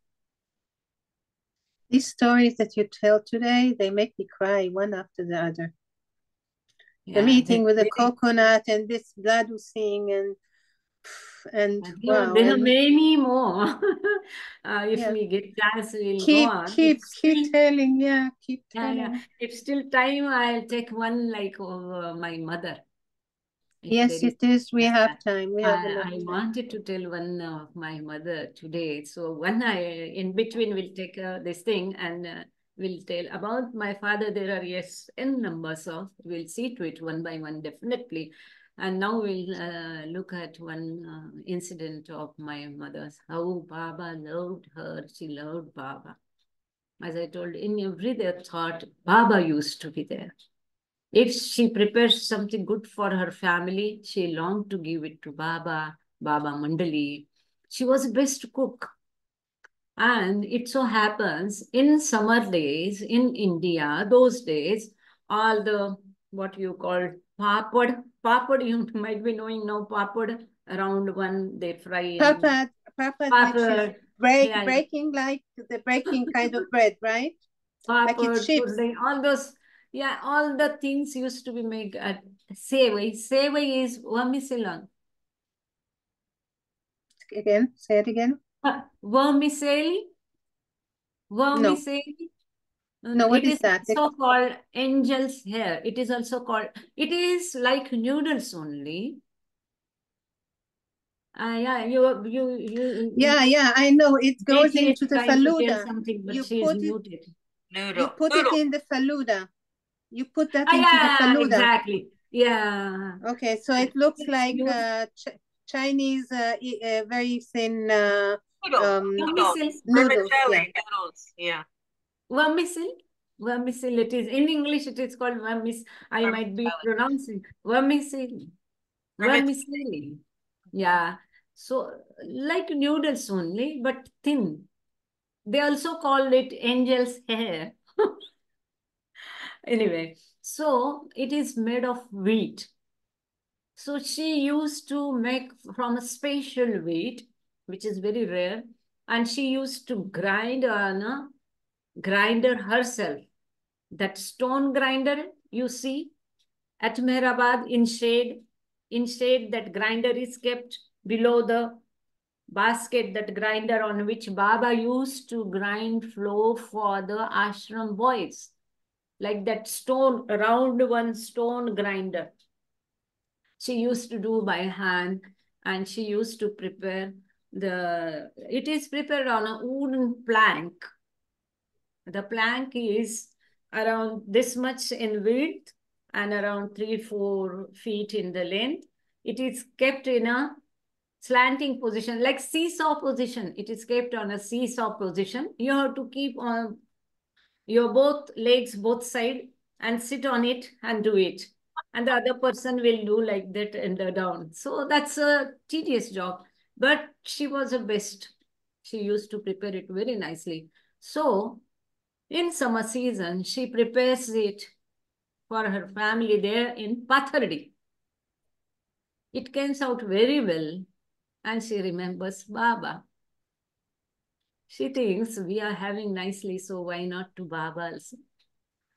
These stories that you tell today, they make me cry one after the other. Yeah, the meeting with the coconut and this laddu thing and wow. There are many more. If Yeah. we get chance, we'll go on. Keep telling, yeah, keep telling. Yeah. If still time, I'll take one like my mother. Yes, it is. We have time. We have enough I time. wanted to tell one of my mother today. So when in between, we'll take this thing and we'll tell about my father. There are, yes, n numbers of, we'll see to it one by one, definitely. And now we'll look at one incident of my mother's, how Baba loved her. She loved Baba. As I told, in every their thought, Baba used to be there. If she prepares something good for her family, she longed to give it to Baba Mandali. She was the best cook. And it so happens in summer days in India, those days, all the, what you call papad. Papad, you might be knowing now, papad, around one they fry. Papad, which is yeah, breaking, like the breaking kind of bread, right? Like it's papad, chips. pudding, all those, yeah, all the things used to be made at sevai. Sevai is vermicelli. Again, say it again. Vermicelli? Vermicelli? No, what is that? Also called angel's hair. It is also called, it is like noodles only. Yeah, yeah, I know. It goes J.K. is into the trying to tell faluda. something, but You she is put it, muted. you put it in the faluda. You put that into the Yeah, faluda. exactly. Yeah. Okay, so it looks like Chinese, very thin noodles. Vermicelli, noodles. Yeah. Vermicelli. Vermicelli. It is in English. It is called vermicelli. I might be pronouncing vermicelli. Vermicelli. Yeah. So like noodles only, but thin. They also call it angel's hair. Anyway, so it is made of wheat. So she used to make from a special wheat, which is very rare, and she used to grind on a grinder herself. That stone grinder you see at Meherabad in shade that grinder is kept below the basket, that grinder on which Baba used to grind flour for the ashram boys. Like that stone, round one stone grinder. She used to do by hand, and she used to prepare it is prepared on a wooden plank. The plank is around this much in width and around 3-4 feet in the length. It is kept in a slanting position, like seesaw position. It is kept on a seesaw position. You have to keep on your both legs, both side, and sit on it and do it. And the other person will do like that and down. So that's a tedious job. But she was the best. She used to prepare it very nicely. So in summer season, she prepares it for her family there in Pathardi. It comes out very well, and she remembers Baba. She thinks we are having nicely, so why not to Baba also?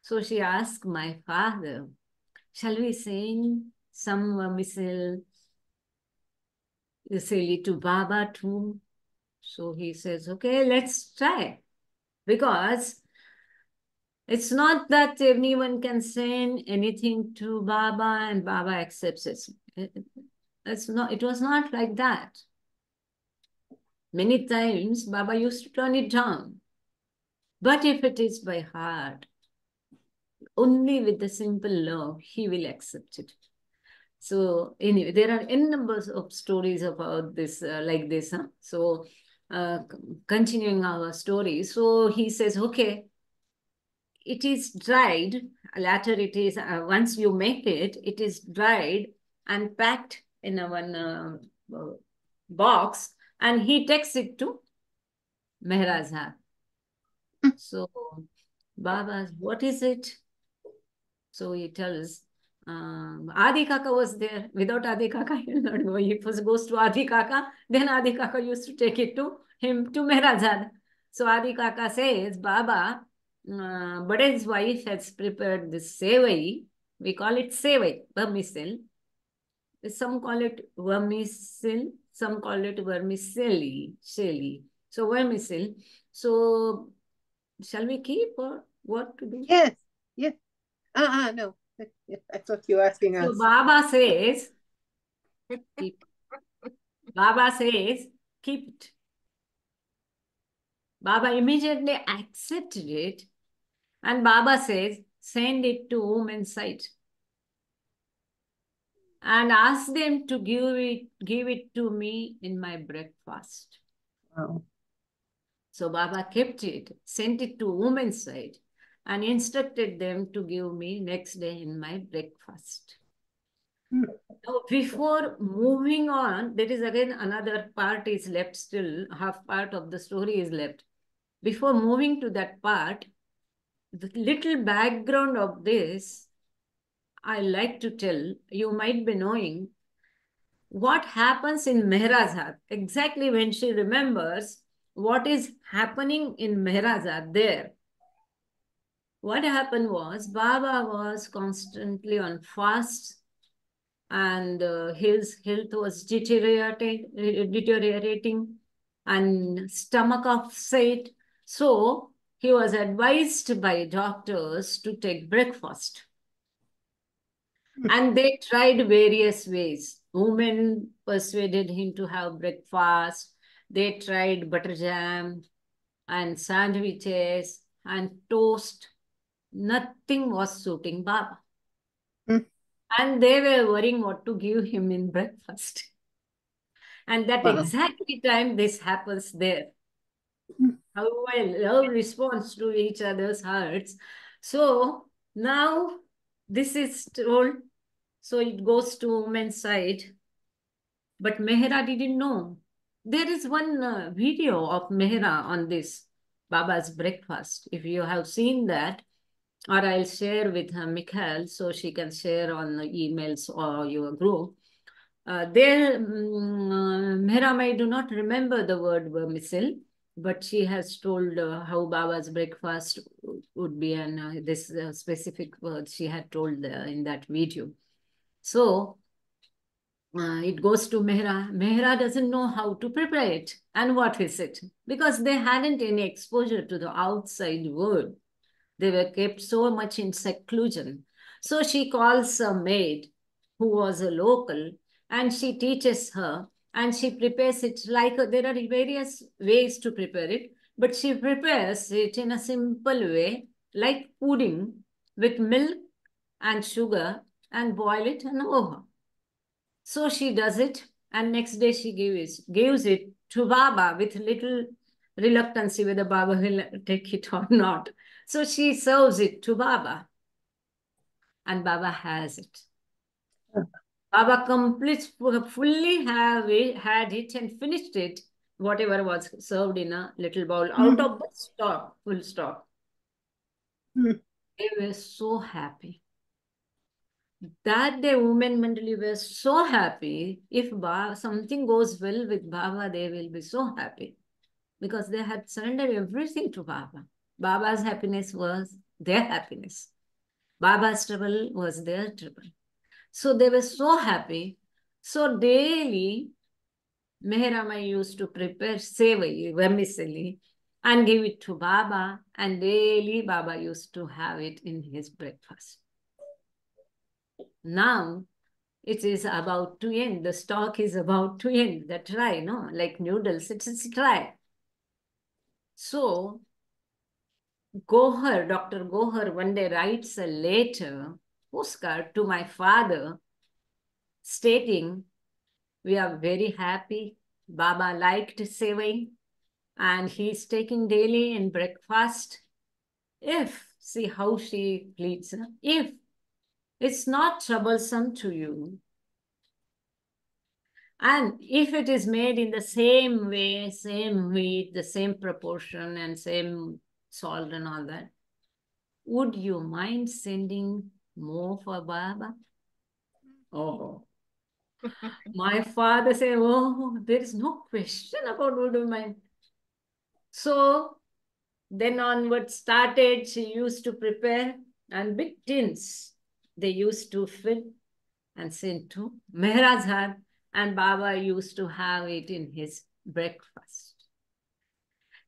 So she asked my father, shall we sing some Michal to Baba too? So he says, okay, let's try. Because it's not that anyone can send anything to Baba and Baba accepts it. It was not like that. Many times Baba used to turn it down. But if it is by heart, only with the simple love, he will accept it. So anyway, there are n numbers of stories about this, like this. Huh? So continuing our story. So he says, okay, it is dried. Later it is, once you make it, it is dried and packed in a one box, and he takes it to Meheraj. So Baba, what is it? So he tells, Adi Kaka was there. Without Adi Kaka, he will not go. He first goes to Adi Kaka, then Adi Kaka used to take it to him, to Meheraj. So Adi Kaka says, Baba, Bade's wife has prepared this sevai. We call it sevai, vermicelli. Some call it vermicelli, some call it vermicelli. So vermicelli. So shall we keep, or what to do? Yes, yes. No. I thought you were asking us. So Baba says, keep. Baba says, keep it. Baba immediately accepted it, and Baba says, send it to women's site and ask them to give it to me in my breakfast. Wow. So Baba kept it, sent it to women's side, and instructed them to give me next day in my breakfast. Now, before moving on, there is again another part is left still, half part of the story is left. Before moving to that part, The little background of this, I like to tell, you might be knowing what happens in Meherazad. Exactly when she remembers what is happening in Meherazad there. What happened was Baba was constantly on fast and his health was deteriorating and stomach upset. So he was advised by doctors to take breakfast. And they tried various ways. Women persuaded him to have breakfast. They tried butter jam and sandwiches and toast. Nothing was suiting Baba. And they were worrying what to give him in breakfast. And that exactly time this happens there. How well love responds to each other's hearts. So now this is told. So it goes to women's side. But Mehra didn't know. There is one video of Mehra on this Baba's breakfast. If you have seen that, or I'll share with her Michal so she can share on the emails or your group. Mehra may do not remember the word vermicelli, but she has told how Baba's breakfast would be, and this specific word she had told in that video. So it goes to Mehra. Mehra doesn't know how to prepare it and what is it, because they hadn't any exposure to the outside world. They were kept so much in seclusion. So she calls a maid who was a local and she teaches her and she prepares it like there are various ways to prepare it, but she prepares it in a simple way like pudding with milk and sugar and boil it and over. So she does it, and next day she gives it to Baba with little reluctancy whether Baba will take it or not. So she serves it to Baba, and Baba has it. Baba fully had it and finished it, whatever was served in a little bowl out of the stock, full stock. They were so happy. That day, women mentally were so happy. If something goes well with Baba, they will be so happy because they had surrendered everything to Baba. Baba's happiness was their happiness. Baba's trouble was their trouble. So they were so happy. So daily, Meherama used to prepare sevai, vermicelli, and give it to Baba. And daily, Baba used to have it in his breakfast. Now, it is about to end. The stock is about to end. The try, no? Like noodles, it's dry. So, Dr. Gohar one day writes a letter, postcard to my father, stating, we are very happy. Baba liked saving and he's taking daily in breakfast. See how she pleads, if it's not troublesome to you, and if it is made in the same way, same wheat, the same proportion and same salt and all that, would you mind sending more for Baba? Oh, my father said, oh, there is no question about would you mind. So then onward started, she used to prepare and big tins. They used to fill and send to Meherkrupa, and Baba used to have it in his breakfast.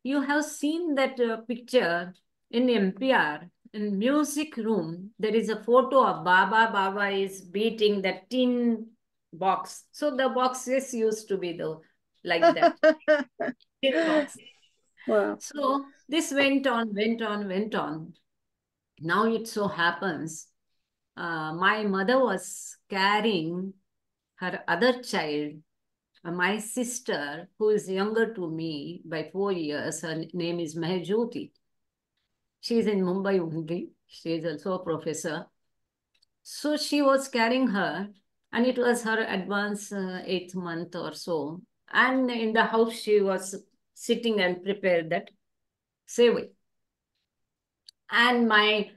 You have seen that picture in MPR, in music room, there is a photo of Baba. Baba is beating that tin box. So the boxes used to be like that. Tin box. Wow. So this went on. Now it so happens, my mother was carrying her other child, my sister, who is younger to me by 4 years. Her name is Meherjyoti. She is in Mumbai only. She is also a professor. So she was carrying her, and it was her advanced 8th month or so. And in the house, she was sitting and prepared that sevai. and my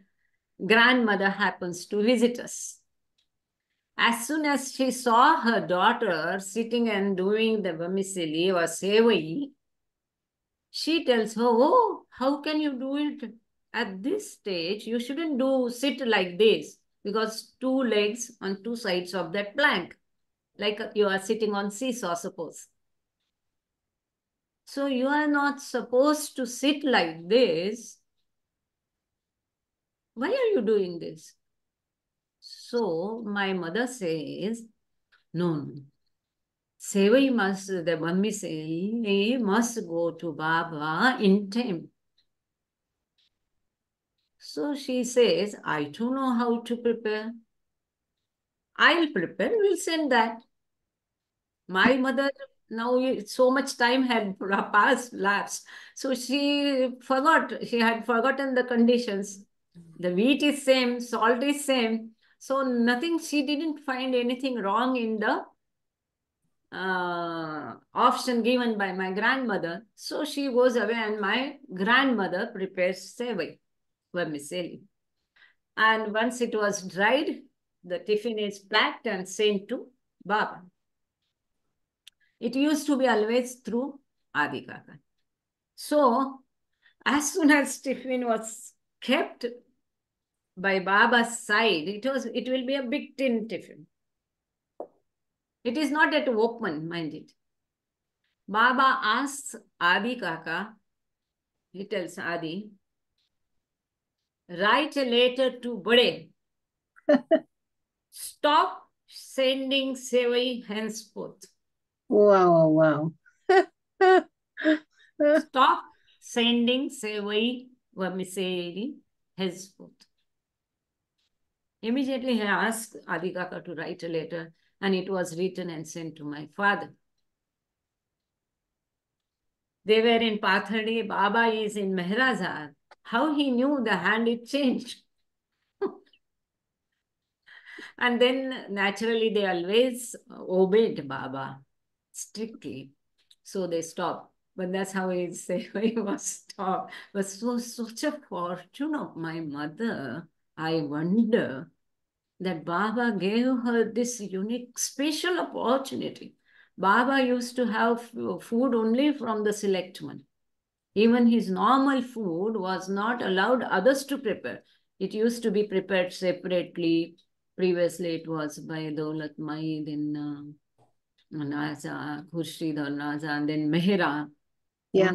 grandmother happens to visit us. As soon as she saw her daughter sitting and doing the vermicelli or sevai, she tells her, "Oh, how can you do it at this stage? You shouldn't sit like this, because two legs on two sides of that plank, like you are sitting on seesaw, suppose. So you are not supposed to sit like this. Why are you doing this?" So my mother says, "No. Sevai must, the mummy say, must go to Baba in time." So she says, "I don't know how to prepare. I'll prepare, we'll send that." My mother, now so much time had lapsed. So she had forgotten the conditions. The wheat is same, salt is same. So nothing, she didn't find anything wrong in the option given by my grandmother. So she goes away and my grandmother prepares sevai, vermicelli. And once it was dried, the tiffin is packed and sent to Baba. It used to be always through Adi Kaka. So as soon as tiffin was kept by Baba's side, it will be a big tin tiffin. It is not yet open, mind it. Baba asks Adi Kaka, he tells Adi, "Write a letter to Bade. Stop sending sevai henceforth." Wow, wow. Stop sending sevai vermicelli henceforth. Immediately he asked Adi Kaka to write a letter, and it was written and sent to my father. They were in Pathadi, Baba is in Meherkrupa. How he knew the hand it changed? And then naturally they always obeyed Baba strictly. So they stopped. But that's how he was stopped. But such a fortune of my mother, I wonder that Baba gave her this unique, special opportunity. Baba used to have food only from the select one. Even his normal food was not allowed others to prepare. It used to be prepared separately. Previously, it was by Daulat Mai, then Naza, Khurshid or Naza, and then Mehra. Yeah.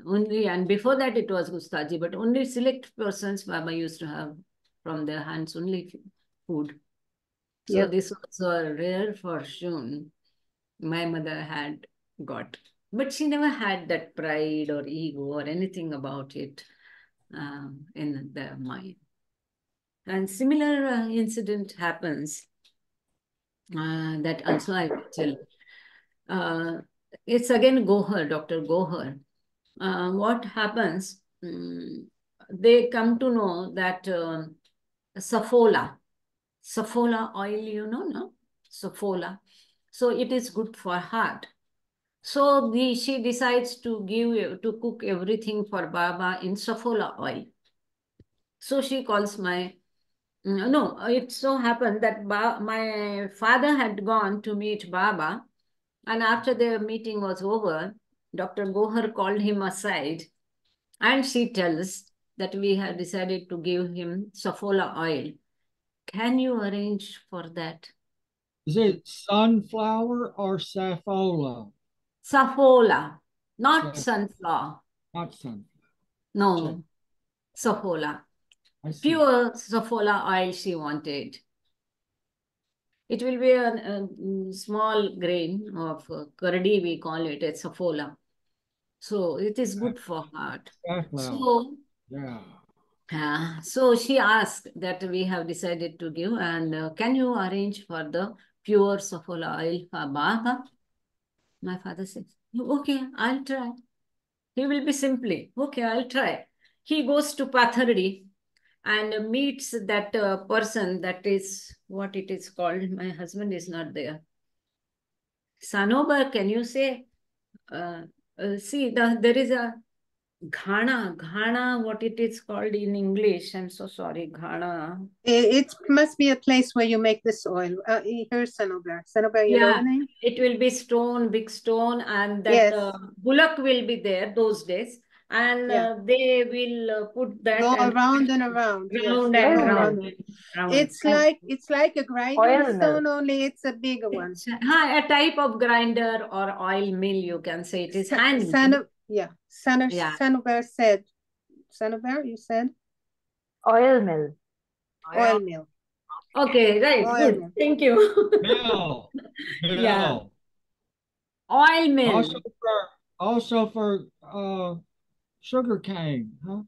Only, and before that it was Gustaji, but only select persons Baba used to have from their hands only food. So this was a rare fortune my mother had got. But she never had that pride or ego or anything about it in their mind. And similar incident happens that also I will tell. It's again Gohar, Dr. Gohar. What happens? They come to know that Safola oil, no? Safola. So it is good for heart. So she decides to cook everything for Baba in Safola oil. So she calls no, it so happened that my father had gone to meet Baba, and after the meeting was over, Dr. Gohar called him aside, and she tells that we have decided to give him Safola oil. Can you arrange for that? Is it sunflower or safola? Safola, not sunflower. Not sunflower. No, Safola. Pure Safola oil she wanted. It will be a small grain of kardi, we call it, it's Safola. So it is good for heart. So, so she asked that we have decided to give, and can you arrange for the pure Safola oil for Baba? My father says, "Okay, I'll try." He will be simply, "Okay, I'll try." He goes to Pathardi and meets that person, that is what it is called. My husband is not there. Sanobar, can you say? See, there is a Ghana, what it is called in English? I'm so sorry, Ghana. It must be a place where you make this oil. Here's Sanobar. Sanobar, you know the name? It will be stone, big stone, and that Yes. bullock will be there those days, and they will put that Go and around and around. Yes, round they and go round. around. round. It's like a grinding Oil mill. stone, only it's a bigger one. It's a type of grinder or oil mill, you can say. It is hand. Yeah. Yeah. Sanobar said. Sanobar, you said? Oil mill. Oil mill. Okay, right. Oil Good. mill. Thank you. Mill. Yeah. Mill. Oil mill. Also for sugar cane, huh?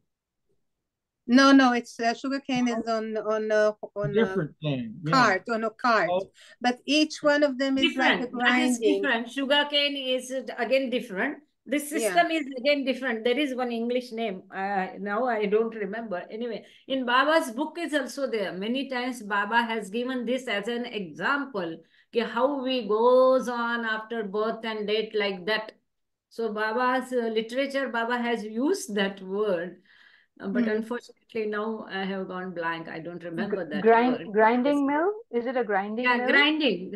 No, it's sugarcane is on a Different thing. cart, on a cart. Oh. But each one of them is like a Different. That is grinding. different. Sugarcane is again different. This system is again different. There is one English name. Now I don't remember. Anyway, in Baba's book is also there. Many times Baba has given this as an example. How we goes on after birth and death like that. So Baba's literature, Baba has used that word. But unfortunately now I have gone blank. I don't remember that word. Grinding mill? Is it a grinding mill? Grinding.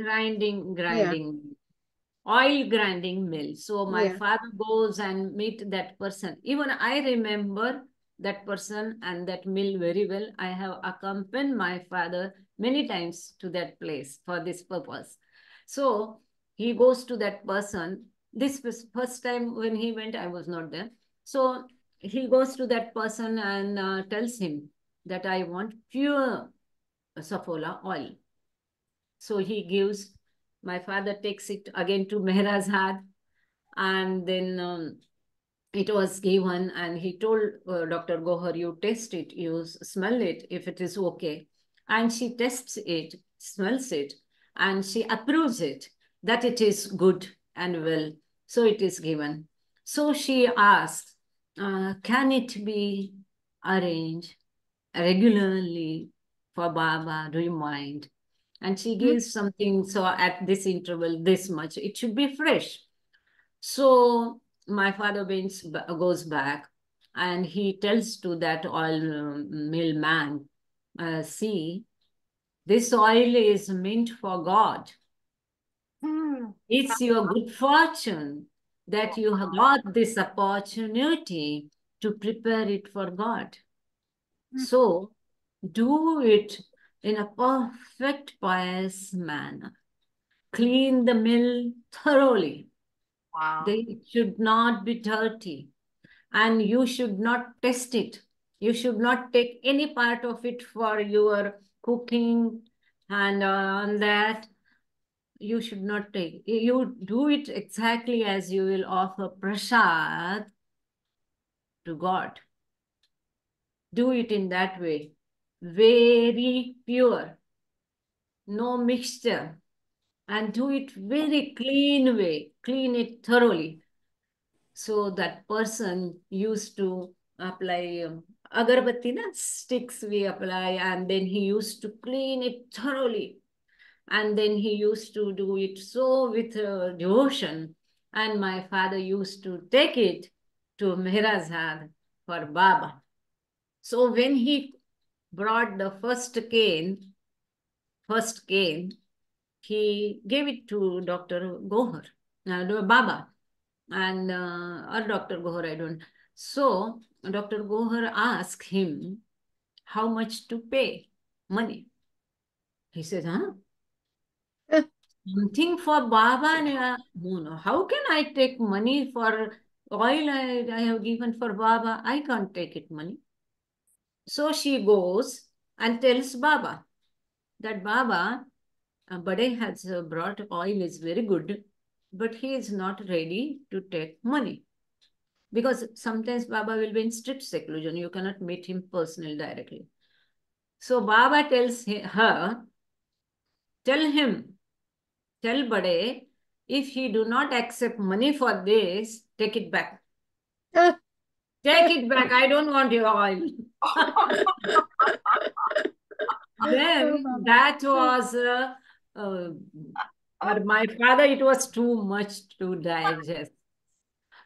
Oil grinding mill. So my father goes and meet that person. Even I remember that person and that mill very well. I have accompanied my father many times to that place for this purpose. So he goes to that person. This was first time when he went, I was not there. So he goes to that person and tells him that I want pure Safola oil. So he gives, my father takes it again to Mehra's hat, and then it was given, and he told Dr. Gohar, you taste it, you smell it, if it is okay. And she tests it, smells it, and she approves it, that it is good and well. So it is given. So she asks, can it be arranged regularly for Baba? Do you mind? And she gives something, so at this interval, this much, it should be fresh. So my father goes back and he tells to that oil mill man, see, this oil is meant for God. It's your good fortune that you have got this opportunity to prepare it for God. So do it in a perfect, pious manner. Clean the mill thoroughly. Wow. They should not be dirty. And you should not test it. You should not take any part of it for your cooking and on that. You should not take. You do it exactly as you will offer prasad to God. Do it in that way. Very pure. No mixture. And do it very clean way. Clean it thoroughly. So that person used to apply agarbatti, sticks we apply, and then he used to clean it thoroughly. And then he used to do it so with devotion. And my father used to take it to Meherazad for Baba. So when he brought the first cane, he gave it to Dr. Gohar, Baba, and or Dr. Gohar, I don't. So Dr. Gohar asked him how much to pay money. He said, huh? Something for Baba? No. How can I take money for oil I have given for Baba? I can't take it money. So she goes and tells Baba that Baba, Bade has brought oil is very good, but he is not ready to take money. Because sometimes Baba will be in strict seclusion. You cannot meet him personally directly. So Baba tells her, tell Bade, if he do not accept money for this, take it back. Take it back. I don't want your oil. Then that was, for my father, it was too much to digest.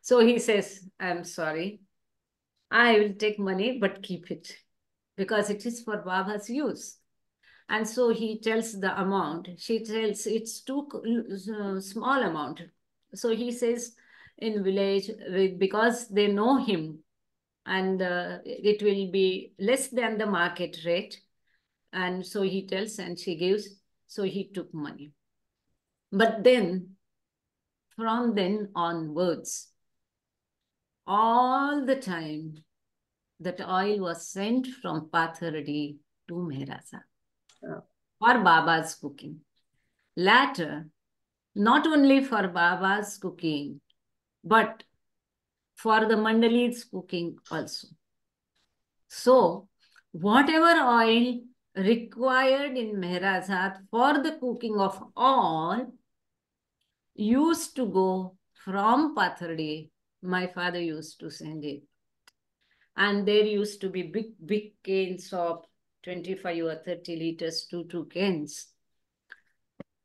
So he says, I'm sorry. I will take money, but keep it because it is for Baba's use. And so he tells the amount. She tells it's too small amount. So he says in village, because they know him, and it will be less than the market rate. And so he tells and she gives. So he took money. But then, from then onwards, all the time, that oil was sent from Pathardi to Meherasa for Baba's cooking. Later, not only for Baba's cooking, but for the Mandali's cooking also. So, whatever oil required in Meherasat for the cooking of all used to go from Pathardi. My father used to send it. And there used to be big cans of 25 or 30 liters, two cans.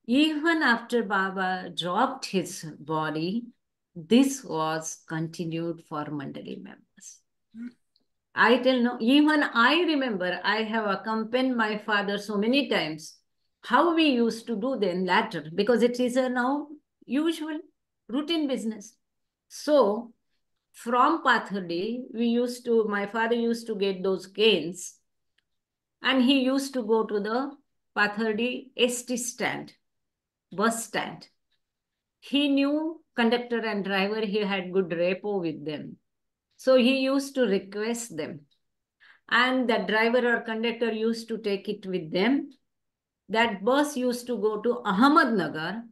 Even after Baba dropped his body, this was continued for Mandali members. I tell no, even I remember I have accompanied my father so many times. How we used to do then later, because it is a now usual routine business. So from Pathardi, my father used to get those canes, and he used to go to the Pathardi ST stand, bus stand. He knew conductor and driver, he had good rapport with them. So he used to request them. And the driver or conductor used to take it with them. That bus used to go to Ahmednagar.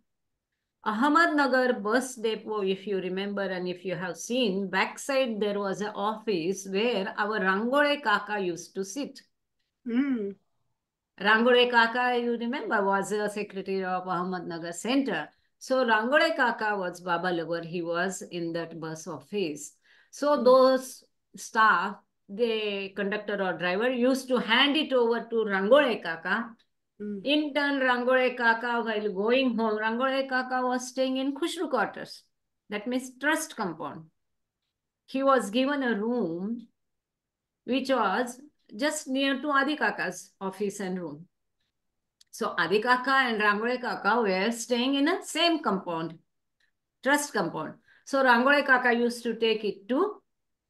Ahmednagar bus depot, if you remember and if you have seen, backside there was an office where our Rangole Kaka used to sit. Mm. Rangole Kaka, you remember, was a secretary of Ahmednagar Center. So Rangole Kaka was Baba Lover. He was in that bus office. So those staff, the conductor or driver, used to hand it over to Rangole Kaka. In turn, Rangole Kaka, while going home, Rangole Kaka was staying in Khushru quarters. That means trust compound. He was given a room which was just near to Adi Kaka's office and room. So Adi Kaka and Rangole Kaka were staying in a same compound, trust compound. So Rangole Kaka used to take it to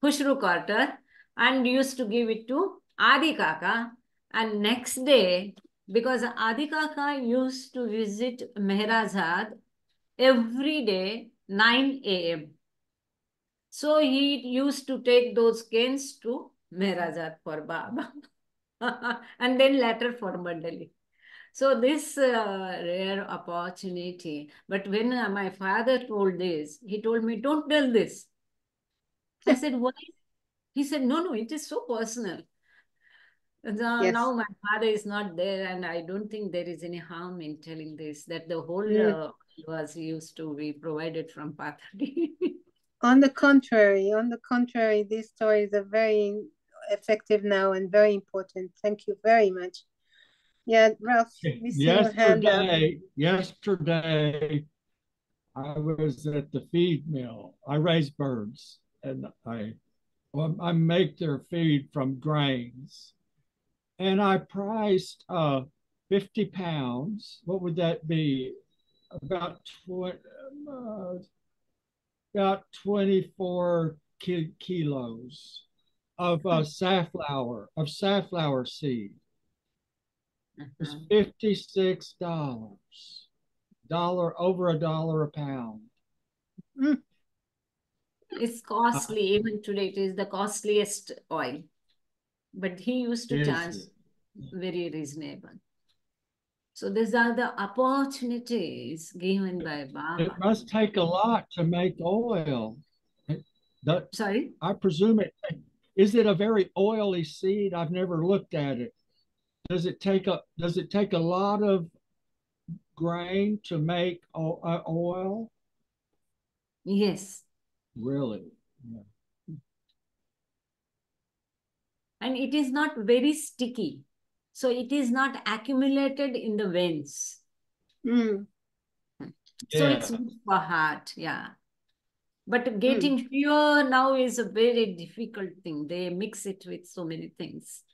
Khushru quarter and used to give it to Adi Kaka. And next day, because Adi Kaka used to visit Meherazad every day, 9 a.m. So he used to take those canes to Meherazad for Baba. And then later for Mandali. So this rare opportunity. But when my father told this, he told me, don't tell this. I said, why? He said, no, it is so personal. Yes. Now my father is not there, and I don't think there is any harm in telling this, that the whole was used to be provided from Pathardi. On the contrary, these stories are very effective now and very important. Thank you very much. Yeah, Ralph, we see your hand up. Yesterday, I was at the feed mill. I raise birds, and I make their feed from grains. And I priced 50 pounds. What would that be? About 24 kilos of safflower seed. It's $56. Over $1 a pound. It's costly. Even today, it is the costliest oil. But he used to charge very reasonable. So these are the opportunities given by Baba. It must take a lot to make oil. Sorry? I presume is it a very oily seed? I've never looked at it. Does it take a lot of grain to make oil? Yes. Really? Yeah. And it is not very sticky. So it is not accumulated in the veins. So it's good for heart, yeah. But getting pure now is a very difficult thing. They mix it with so many things.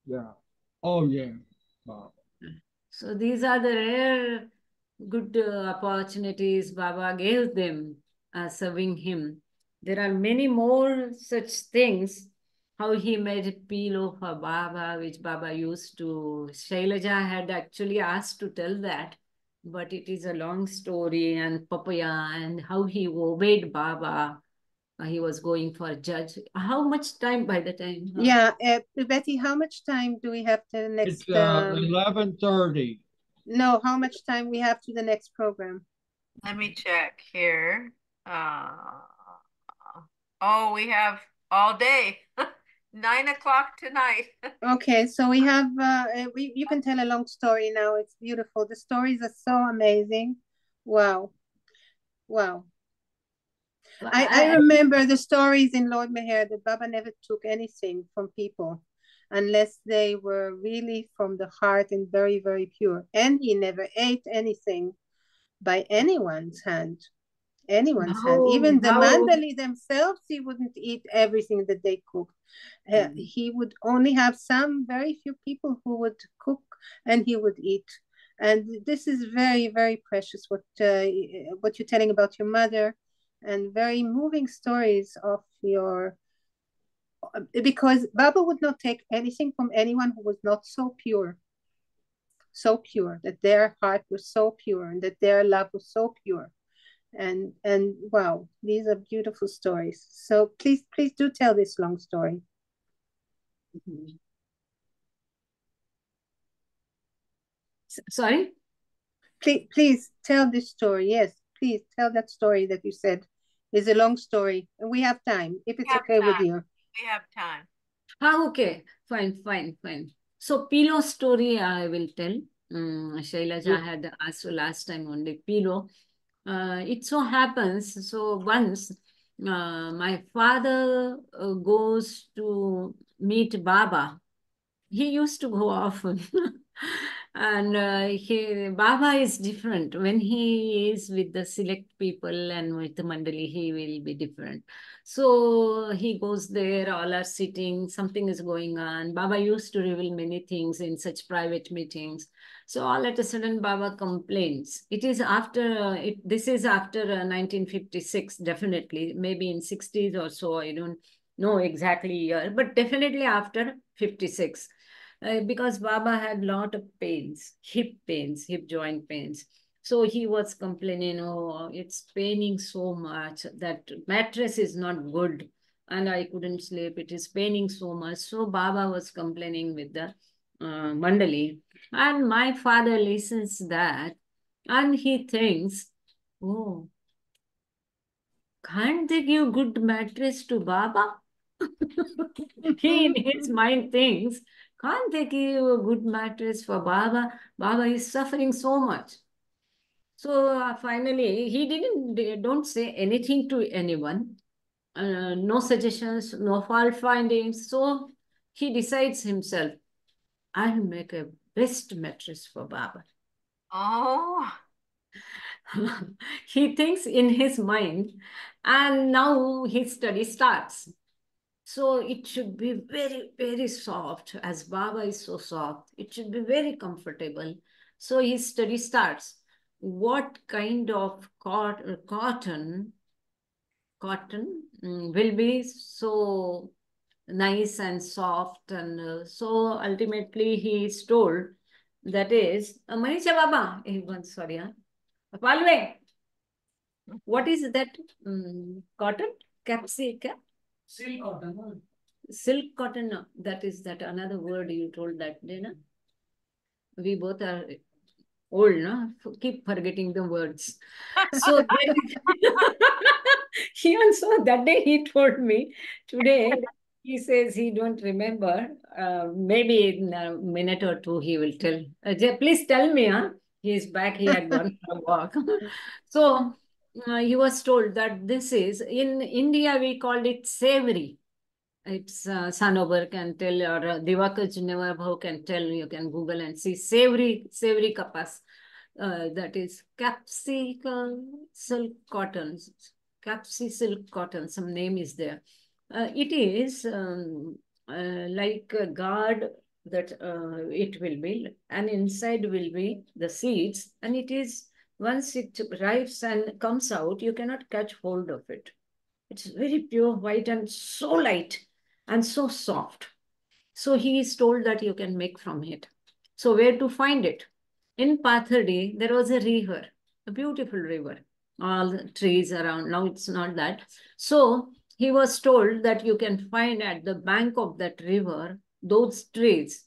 Yeah. Oh, yeah. Wow. So these are the rare good opportunities Baba gave them serving him. There are many more such things. How he made a pillow for Baba, which Baba used to. Shailaja had actually asked to tell that, but it is a long story, and Papaya, and how he obeyed Baba. He was going for judge. How much time by the time? Yeah, Betty, how much time do we have to the next? It's 11:30. No, how much time we have to the next program? Let me check here. Oh, we have all day. 9 o'clock tonight. Okay, so we have you can tell a long story now. It's beautiful. The stories are so amazing. Wow. Wow. I remember the stories in Lord Meher that Baba never took anything from people unless they were really from the heart and very, very pure. And he never ate anything by anyone's hand. Even the Mandali themselves, he wouldn't eat everything that they cooked. He would only have some very few people who would cook and he would eat. And this is very, very precious what you're telling about your mother, and very moving stories of your, because Baba would not take anything from anyone who was not so pure, that their heart was so pure and that their love was so pure. And wow, these are beautiful stories. So please do tell this long story. Sorry? Please tell this story. Yes, please tell that story that you said is a long story, and we have time if it's okay with you. We have time. Okay, fine. So pillow story I will tell. Shailaja had asked last time only pillow. It so happens, so once my father goes to meet Baba. He used to go often. And Baba is different. When he is with the select people and with the Mandali, he will be different. So he goes there, all are sitting, something is going on. Baba used to reveal many things in such private meetings. So all at a sudden, Baba complains. It is after, this is after 1956, definitely, maybe in 60s or so, I don't know exactly year, but definitely after 56. Because Baba had lot of pains, hip joint pains. So he was complaining, oh, it's paining so much, that mattress is not good and I couldn't sleep. It is paining so much. So Baba was complaining with the Mandali. And my father listens that and he thinks, oh, can't they give good mattress to Baba? He in his mind thinks, can't they give a good mattress for Baba? Baba is suffering so much. So finally, don't say anything to anyone. No suggestions, no fault findings. So he decides himself, I'll make a best mattress for Baba. Oh. He thinks in his mind, and now his study starts. So it should be very, very soft, as Baba is so soft. It should be very comfortable. So his study starts. What kind of cotton will be so nice and soft? And so ultimately he is told, that is, Manisha Baba, sorry, Palve, what is that cotton? Capsicum? Silk cotton. Silk cotton, no. That is that another word you told that day, no? We both are old, no? Keep forgetting the words. So then, he also, that day he told me, today he says he don't remember. Maybe in a minute or two he will tell. Please tell me, huh? He is back, he had gone for a walk. So he was told that this is, in India we called it savory. It's Sanobar can tell, or Divakar Jinevabhav can tell, you can Google and see savory kapas. that is capsicum silk cotton, capsi silk cotton, some name is there. It is like a guard that it will be, and inside will be the seeds, and it is, once it rives and comes out, you cannot catch hold of it. It's very pure white and so light and so soft. So he is told that you can make from it. So where to find it? In Pathadi, there was a river, a beautiful river, all the trees around. Now it's not that. So he was told that you can find at the bank of that river those trees.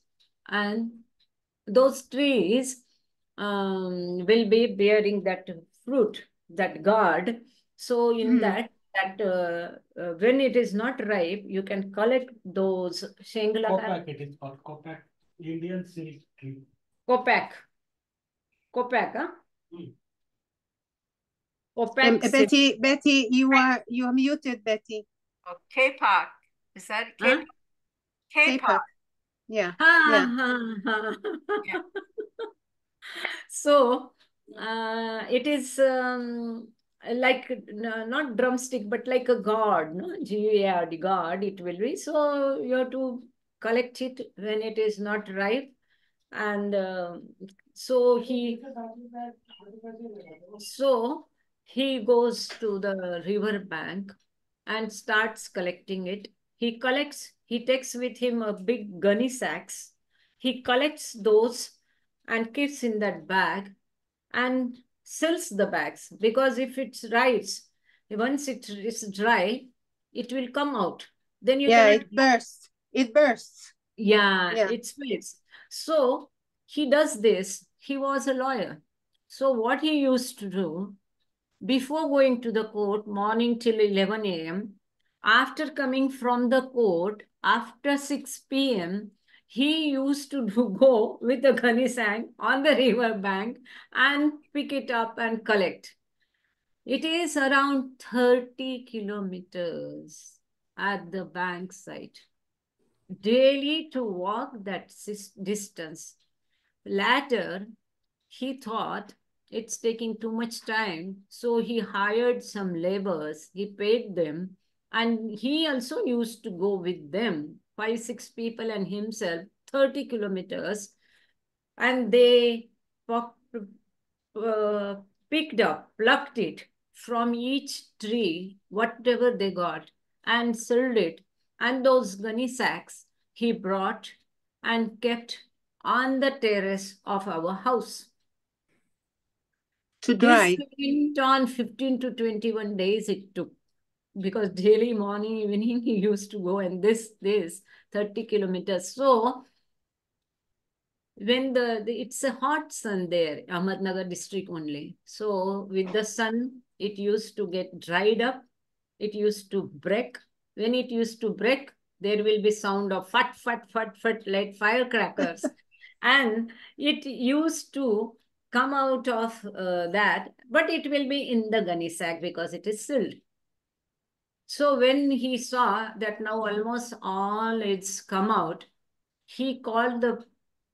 And those trees will be bearing that fruit, that gourd. So in when it is not ripe, you can collect those shengla. Kopak, it is called Kopak, Indian silk tree. Kopak. Kopak, huh? Kopak. Betty, you are muted, Betty. Oh, K-pop. Is that K-pop? K-pop. Yeah. Yeah. So it is like not drumstick, but like a gourd, no? G-A-R-D, gourd it will be. So you have to collect it when it is not ripe. And so he goes to the river bank and starts collecting it. He takes with him a big gunny sacks. He collects those and keeps in that bag and sells the bags, because if it's rice, once it is dry, it will come out. Then you cannot. It bursts. It bursts. Yeah, it splits. So he does this. He was a lawyer. So what he used to do, before going to the court, morning till 11 a.m., after coming from the court, after 6 p.m., he used to go with a gunny sack on the river bank and pick it up and collect. It is around 30 kilometers at the bank side, daily to walk that distance. Later, he thought it's taking too much time, so he hired some laborers, he paid them, and he also used to go with them, 5-6 people and himself, 30 kilometers, and they plucked it from each tree, whatever they got, and sold it. And those gunny sacks he brought and kept on the terrace of our house. To dry. This went on 15 to 21 days it took, because daily, morning, evening, he used to go, and this 30 kilometers. So when it's a hot sun there, Ahmednagar district only. So with the sun, it used to get dried up. It used to break. When it used to break, there will be sound of fat, fat, fat, fat, like firecrackers. And it used to come out of that, but it will be in the gunny sack because it is sealed. So when he saw that now almost all it's come out, he called the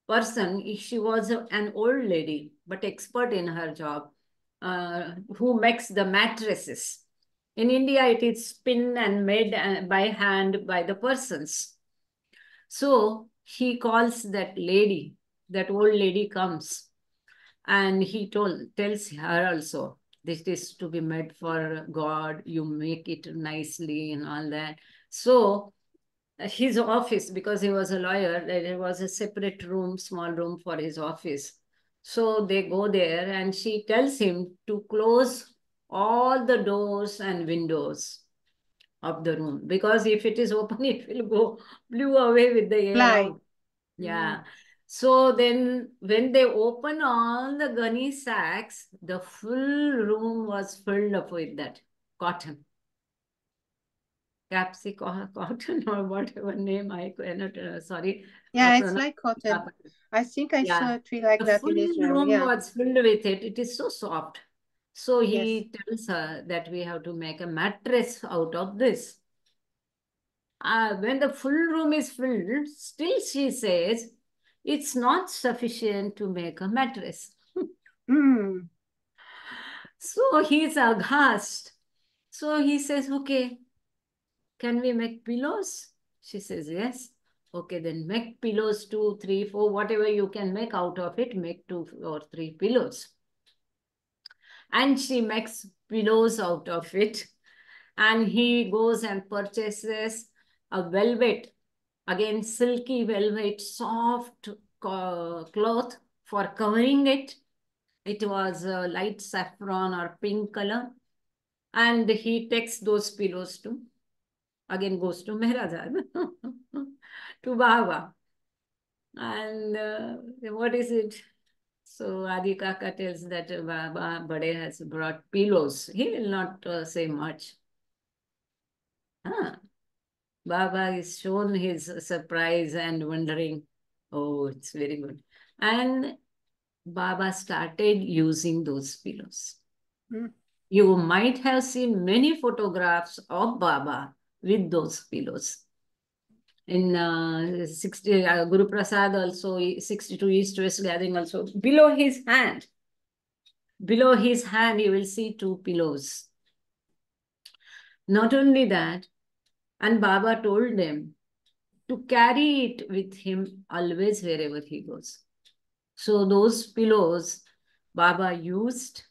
person. She was an old lady, but expert in her job, who makes the mattresses. In India, it is spin and made by hand by the persons. So he calls that lady, that old lady comes, and he tells her also, this is to be made for God, you make it nicely and all that. So his office, because he was a lawyer, there was a separate room, small room for his office. So they go there and she tells him to close all the doors and windows of the room, because if it is open, it will go blew away with the air out. Yeah. So then when they open all the gunny sacks, the full room was filled up with that cotton. Capsicum cotton or whatever name I cannot, sorry. Yeah, it's like cotton. I think I saw a tree like that in Israel. The full room was filled with it. It is so soft. So he tells her that we have to make a mattress out of this. When the full room is filled, still she says, it's not sufficient to make a mattress. Mm. So he's aghast. So he says, okay, can we make pillows? She says, yes. Okay, then make pillows, 2, 3, 4, whatever you can make out of it, make 2 or 3 pillows. And she makes pillows out of it. And he goes and purchases a velvet, again, silky velvet, soft cloth for covering it. It was a light saffron or pink color. And he takes those pillows to, again goes to Meherkrupa, to Baba. And what is it? So Adi Kaka tells that Baba Bade has brought pillows. He will not say much. Baba is shown his surprise and wondering. Oh, it's very good. And Baba started using those pillows. Mm. You might have seen many photographs of Baba with those pillows. In 60, Guru Prasad also, 62 East West Gathering also, below his hand, you will see 2 pillows. Not only that, and Baba told them to carry it with him always wherever he goes. So those pillows Baba used,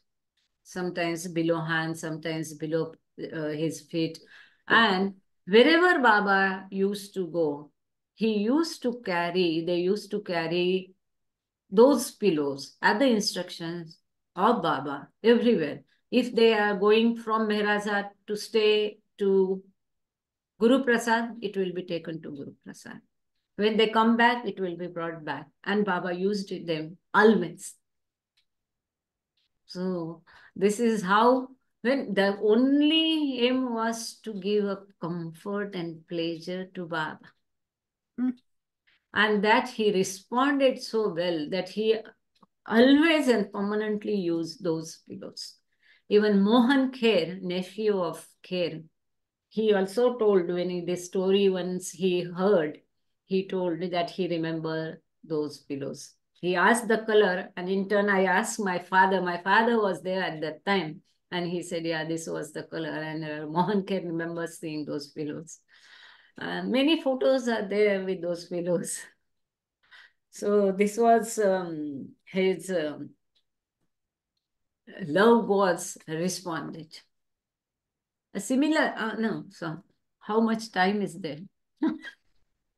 sometimes below hand, sometimes below his feet. And wherever Baba used to go, they used to carry those pillows at the instructions of Baba everywhere. If they are going from Meherkrupa to stay to Guru Prasad, it will be taken to Guru Prasad. When they come back, it will be brought back. And Baba used them always. So this is how, when the only aim was to give a comfort and pleasure to Baba. Mm. And that he responded so well that he always and permanently used those pillows. Even Mohan Kher, nephew of Kher, he also told when this story once he heard, he told that he remembered those pillows. He asked the color, and in turn I asked my father. My father was there at that time, and he said, yeah, this was the color. And Mohan Kher remembers seeing those pillows. Many photos are there with those pillows. So this was his love was responded. A similar, no, so how much time is there?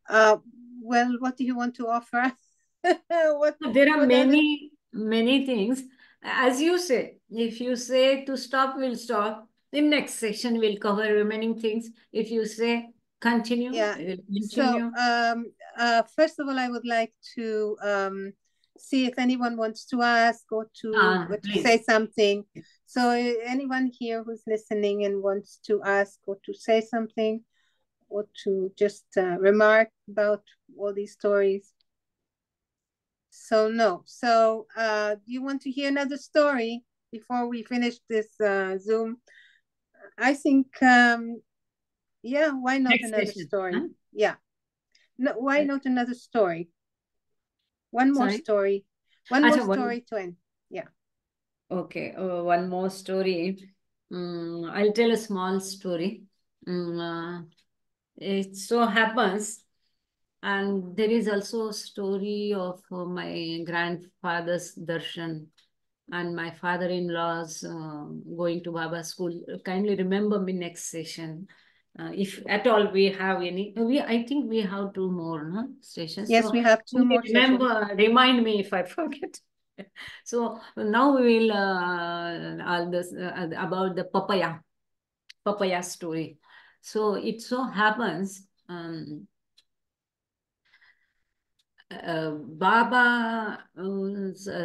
Well, what do you want to offer? There are many things. As you say, if you say to stop, we'll stop. In next section, we'll cover remaining things. If you say continue, Yeah. we'll continue. So, first of all, I would like to see if anyone wants to ask or to say something. So anyone here who's listening and wants to ask or to say something or to just remark about all these stories. So no. So do you want to hear another story before we finish this Zoom? I think, yeah, why not Next another session, story? huh? Yeah. No, why not another story? One more story. One more story to end. Yeah. Okay, one more story. I'll tell a small story. It so happens, and there is also a story of my grandfather's darshan and my father-in-law's going to Baba school. Kindly remember me next session. If at all we have any, I think we have 2 more stations. Yes, so we have 2 more remember, sessions. remind me if I forget. So now we will about the papaya story. So it so happens Baba's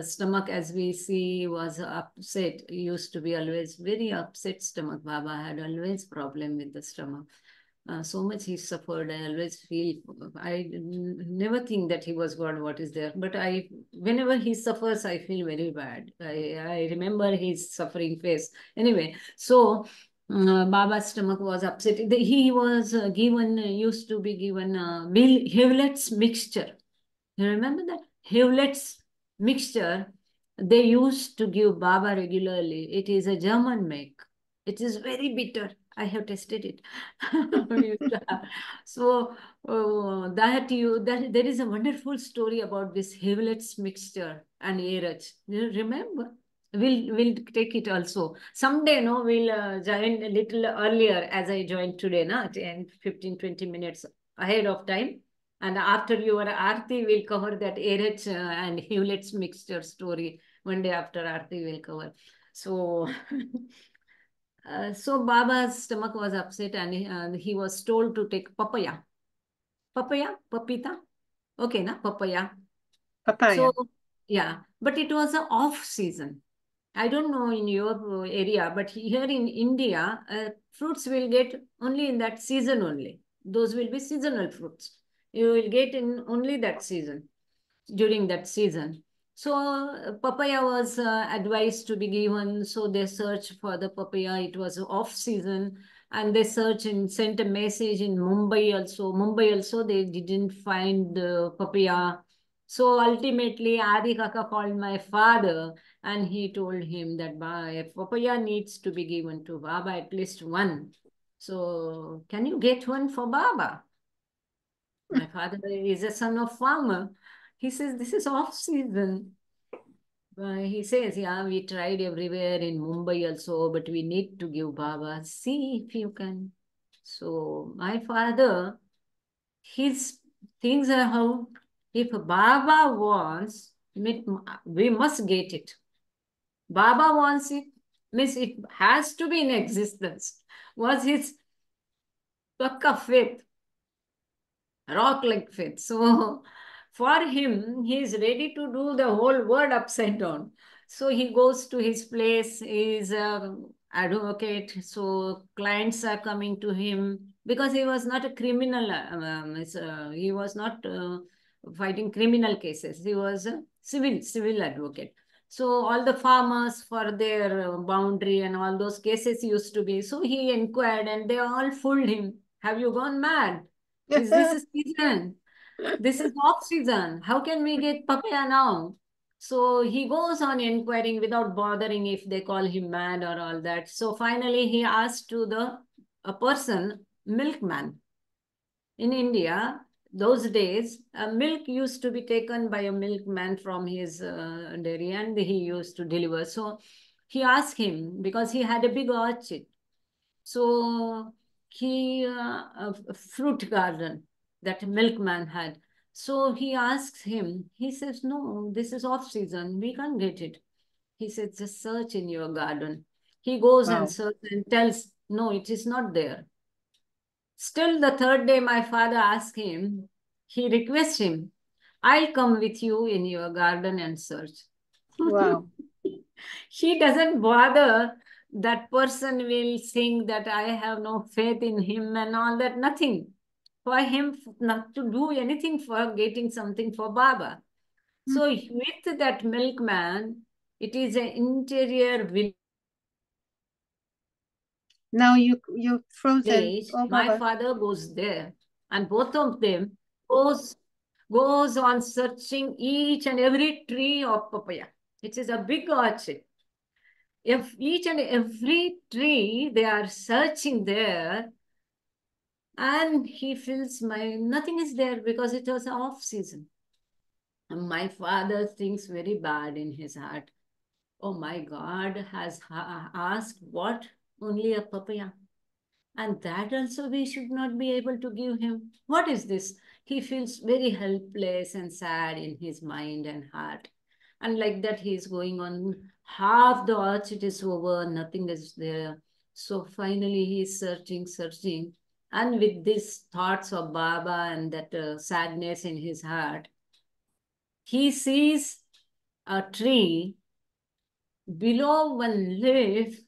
stomach, as we see, was upset. Used to be always very upset stomach. Baba had always problem with the stomach. So much he suffered. I always feel, I never think that he was God, what is there. But whenever he suffers, I feel very bad. I remember his suffering face. Anyway, so Baba's stomach was upset. He was used to be given Hewlett's mixture. You remember that? Hewlett's mixture they used to give Baba regularly. It is a German make. It is very bitter. I have tasted it. So that there is a wonderful story about this Havelets mixture and Erach. You remember? We'll take it also. Someday, no, we'll join a little earlier as I joined today, na, 10, 15, 20 minutes ahead of time. And after your Aarti, we'll cover that Erach and Hewlett's mixture story. One day after Aarti, we'll cover. So, so Baba's stomach was upset and he was told to take papaya. Papaya? Papita? Okay, na? Papaya. Papaya. So, yeah, but it was an off season. I don't know in your area, but here in India, fruits will get only in that season only. Those will be seasonal fruits. You will get in only that season, during that season. So papaya was advised to be given. So they searched for the papaya. It was off season. And they searched and sent a message in Mumbai also. Mumbai also, they didn't find the papaya. So ultimately, Adi Kaka called my father and he told him that papaya needs to be given to Baba, at least one. So can you get one for Baba? My father is a son of farmer. He says, this is off season. He says, yeah, we tried everywhere in Mumbai also, but we need to give Baba. See if you can. So my father, his things are how, if Baba wants, we must get it. Baba wants it, means it has to be in existence. Was his pakka faith, rock like faith. So for him, he is ready to do the whole world upside down. So he goes to his place, he is an advocate. So clients are coming to him because he was not a criminal. He was not fighting criminal cases. He was a civil advocate. So all the farmers for their boundary and all those cases used to be. So he inquired and they all fooled him. Have you gone mad? Is this a season? This is off season. How can we get papaya now? So he goes on inquiring without bothering if they call him mad or all that. So finally he asked to a person, milkman. In India, those days, milk used to be taken by a milkman from his dairy and he used to deliver. So he asked him because he had a big orchard. So a fruit garden that milkman had. So he asks him, he says, no, this is off season. We can't get it. He says, just search in your garden. He goes and searches and tells, no, it is not there. Still the third day, my father asked him, he requests him, I'll come with you in your garden and search. Wow. He doesn't bother. That person will think that I have no faith in him and all that, nothing. For him not to do anything for getting something for Baba. So with that milkman, it is an interior village. Now you're frozen. Oh, My Baba. father goes there and both of them goes on searching each and every tree of papaya. It is a big orchard. If each and every tree they are searching there, and he feels nothing is there because it was off season. And my father thinks very bad in his heart. Oh, my God has asked what? Only a papaya. And that also we should not be able to give him. What is this? He feels very helpless and sad in his mind and heart. And like that, he is going on. Half the orchard is over, nothing is there. So finally, he is searching. And with these thoughts of Baba and that sadness in his heart, he sees a tree. Below one leaf,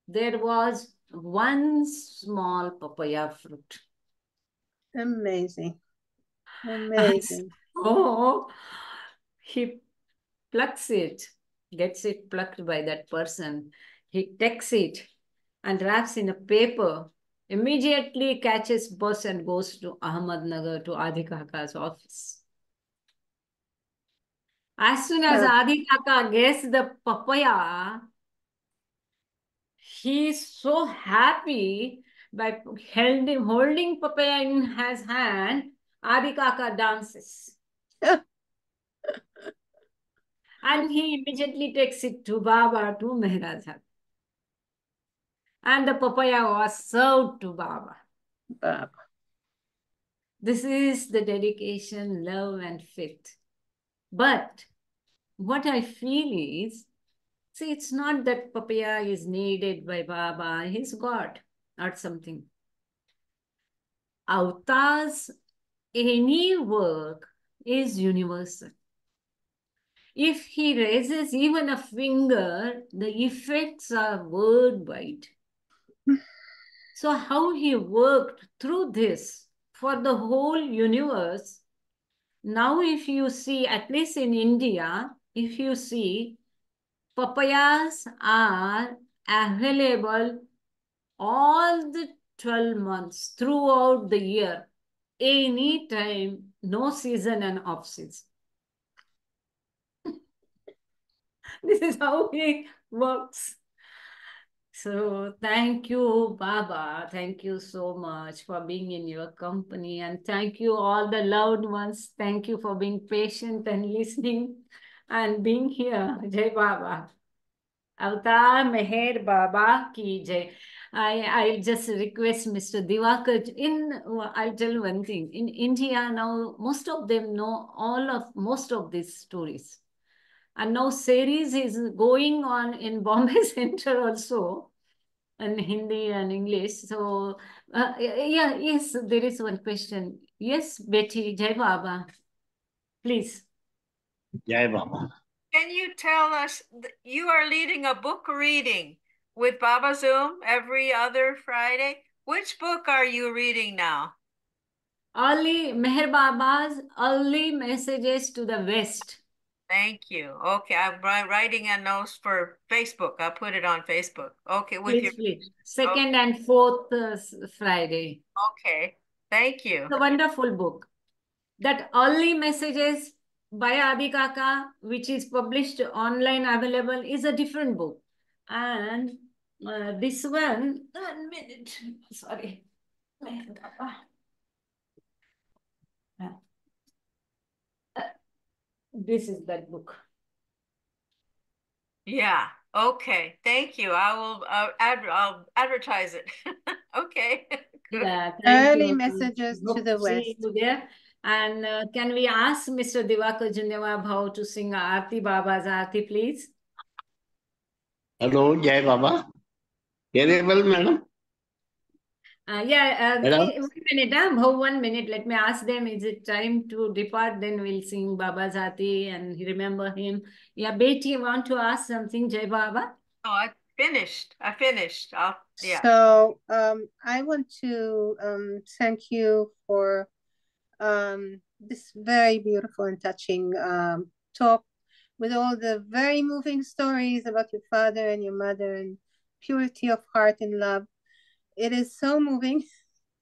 there was one small papaya fruit. Amazing. Amazing. So he plucks it, gets it plucked by that person. He takes it and wraps in a paper, immediately catches bus and goes to Ahmednagar to Adi Kaka's office. As soon as Adi Kaka gets the papaya, he's so happy by holding papaya in his hand. Adi Kaka dances. And he immediately takes it to Baba, to Meheraj. And the papaya was served to Baba. Baba. This is the dedication, love, and faith. But what I feel is, see, it's not that papaya is needed by Baba, he's God or something. Avatars, any work is universal. If he raises even a finger, the effects are worldwide. So how he worked through this for the whole universe. Now if you see, at least in India, if you see, papayas are available all the 12 months throughout the year, any time, no season and off season. This is how it works. So thank you, Baba. Thank you so much for being in your company. And thank you, all the loved ones. Thank you for being patient and listening and being here. Jai Baba. Avatar Meher Baba ki Jai. I'll just request Mr. Diwakar. I'll tell one thing. In India now, most of them know most of these stories. And now series is going on in Bombay Center also, in Hindi and English. So, yes, there is one question. Yes, Betty, Jai Baba, please. Jai Baba. Can you tell us, you are leading a book reading with Baba Zoom every other Friday. Which book are you reading now? Meher Baba's early messages to the West. Thank you. Okay, I'm writing a note for Facebook. I'll put it on Facebook. Okay, Please. Second and fourth Friday. Okay, thank you. It's a wonderful book. That early messages by Adi Kaka, which is published online available, is a different book. And this one minute, sorry. This is that book. Yeah. Okay. Thank you. I'll advertise it. Okay. Good. Yeah. Thank Early you. messages to Hope the see West. you there. And can we ask Mr. Diwakar Jundewab how to sing Aarti Baba's Aarti, please? Hello, Jai Baba. Very well, madam. One minute, 1 minute. Let me ask them, is it time to depart? Then we'll sing Baba's Aarti and remember him. Yeah, Betty, you want to ask something, Jai Baba? Oh, I finished. Yeah. So I want to thank you for this very beautiful and touching talk with all the very moving stories about your father and your mother and purity of heart and love. It is so moving.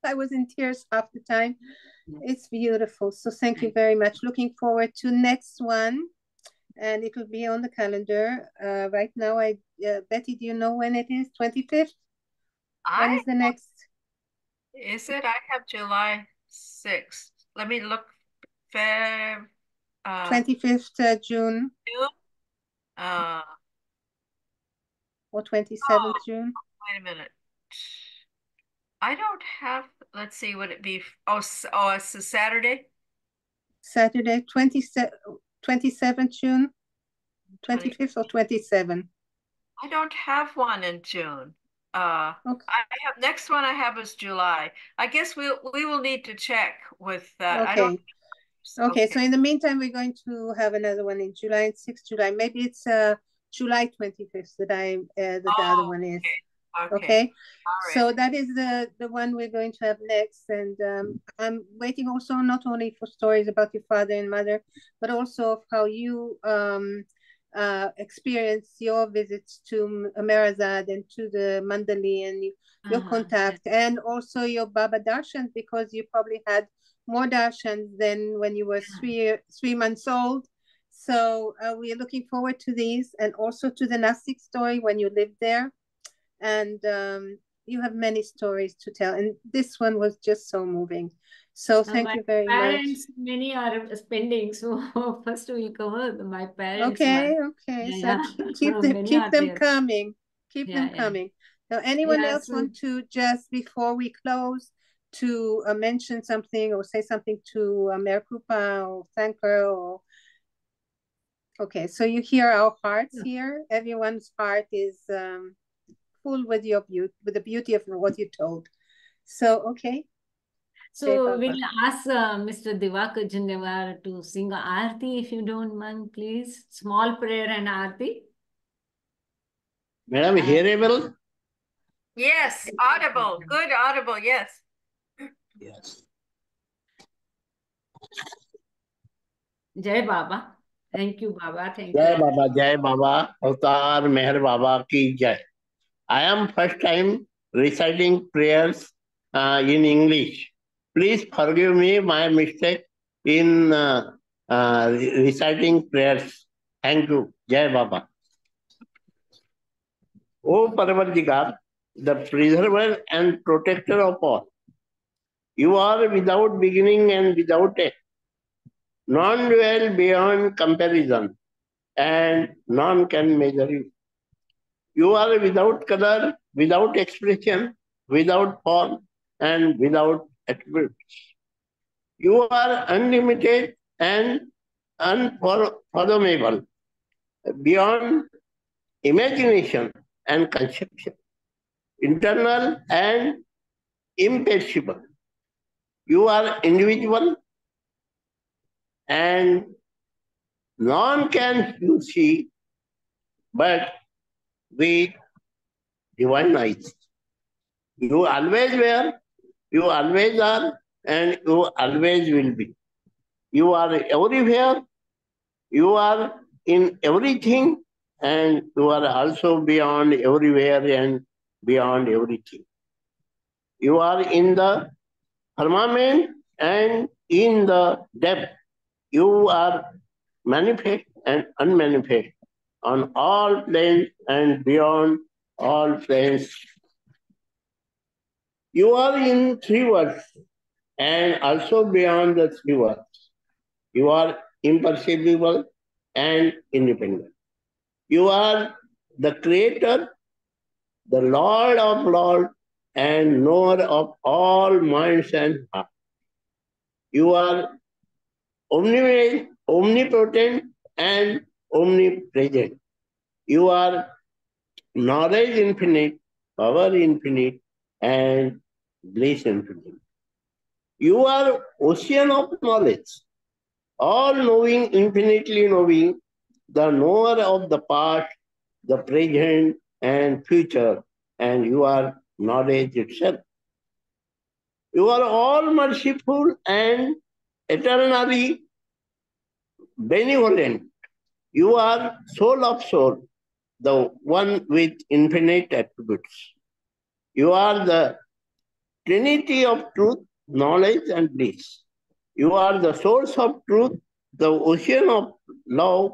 I was in tears half the time. It's beautiful. So thank you very much. Looking forward to next one. And it will be on the calendar. Right now, Betty, do you know when it is? 25th? When is the next? Is it? I have July 6th. Let me look. 25th June. Or 27th June. Wait a minute. I don't have, let's see, would it be, it's a Saturday? Saturday, 27th June, 25th or 27th? I don't have one in June. Okay. Next one I have is July. I guess we will need to check with that. Okay. Okay, so in the meantime, we're going to have another one in July, 6th July. Maybe it's July 25th that the other one is. Okay. Right. So that is the one we're going to have next. And I'm waiting also not only for stories about your father and mother, but also of how you experience your visits to Meherazad and to the Mandali and your contact, and also your Baba Darshan, because you probably had more darshans than when you were three months old. So we are looking forward to these, and also to the Nasik story when you lived there. And you have many stories to tell, and this one was just so moving. So thank you very much. Parents, many are spending. So first we'll cover my parents. Okay, one. okay. Yeah, So yeah. keep them Many are there. coming. Keep them Yeah. coming. Now, anyone Yeah, else so want to, just before we close, to mention something or say something to Meherkrupa, or thank her, or okay, so you hear our hearts here. Everyone's heart is full with your beauty, with the beauty of what you told. So okay. so we'll ask Mr. Divakar Jindewar to sing Aarti, if you don't mind, please. Small prayer and Aarti. Madam, hearable? Yes, audible. Good audible, yes. Yes. Jai Baba. Thank you, Baba. Thank Jai you. Baba, Jai Baba, Avatar Meher Baba ki Jai. I am first time reciting prayers in English. Please forgive me my mistake in reciting prayers. Thank you. Jai Baba. O Parvardigar, the preserver and protector of all, you are without beginning and without end, non-dual beyond comparison, and none can measure you. You are without color, without expression, without form, and without attributes. You are unlimited and unfathomable, beyond imagination and conception, internal and imperishable. You are individual and none can you see but with divine eyes. You always were, you always are, and you always will be. You are everywhere, you are in everything, and you are also beyond everywhere and beyond everything. You are in the firmament and in the depth. You are manifest and unmanifest on all planes and beyond all planes. You are in three words and also beyond the three words. You are imperceptible and independent. You are the creator, the Lord of lords, and knower of all minds and hearts. You are omnipotent and omnipresent. You are knowledge infinite, power infinite, and bliss infinite. You are ocean of knowledge, all knowing, infinitely knowing, the knower of the past, the present, and future, and you are knowledge itself. You are all merciful and eternally benevolent. You are soul of soul, the one with infinite attributes. You are the trinity of truth, knowledge, and bliss. You are the source of truth, the ocean of love.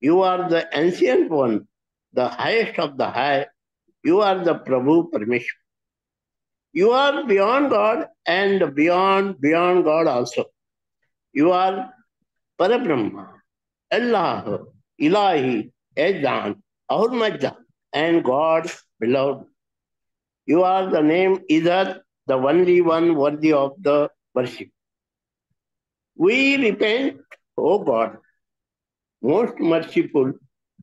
You are the ancient one, the highest of the high. You are the Prabhu Parmeshwar. You are beyond God and beyond God also. You are Parabrahma, Allah, Ilahi, Ezan, Ahurmajda, and God's beloved. You are the name Izzat, the only one worthy of the worship. We repent, O God, most merciful,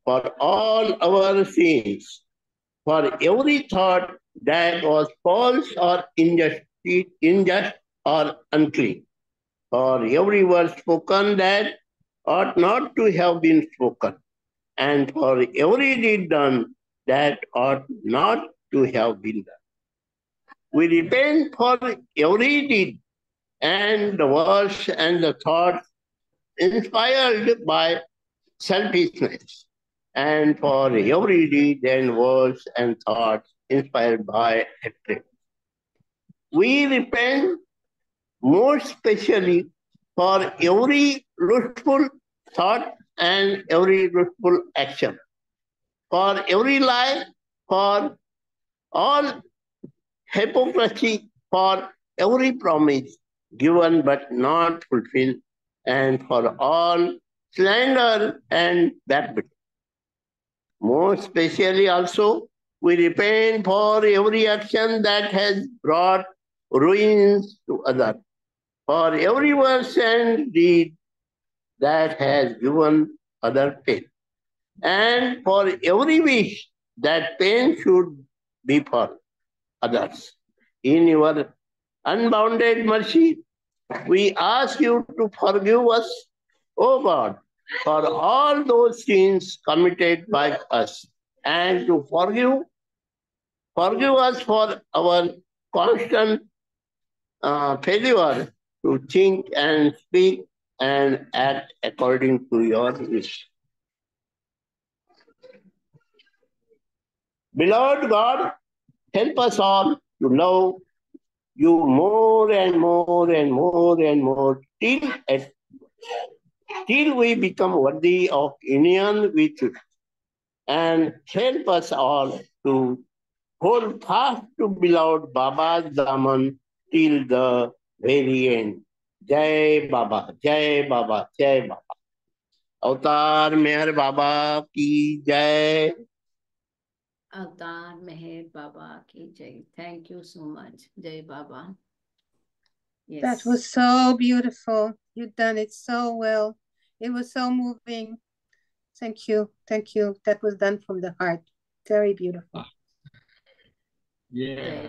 for all our sins, for every thought that was false or unjust or unclean, for every word spoken that ought not to have been spoken, and for every deed done that ought not to have been done. We repent for every deed and the words and the thoughts inspired by selfishness, and for every deed and words and thoughts inspired by hatred. We repent more especially for every lustful thought and every truthful action, for every lie, for all hypocrisy, for every promise given but not fulfilled, and for all slander and backbiting. More especially also, we repent for every action that has brought ruins to others, for every word and deed that has given other pain, and for every wish that pain should be for others. In your unbounded mercy, we ask you to forgive us, O God, for all those sins committed by us, and to forgive us for our constant failure to think and speak and act according to your wish. Beloved God, help us all to love you more and more and more and more till we become worthy of union with you. And help us all to hold fast to beloved Baba's Daman till the very end. Jai Baba, Jai Baba, Jai Baba. अवतार मेहर बाबा की जय. अवतार मेहर बाबा की जय. Thank you so much, Jai Baba. Yes. That was so beautiful. You've done it so well. It was so moving. Thank you. Thank you. That was done from the heart. Very beautiful. Yeah.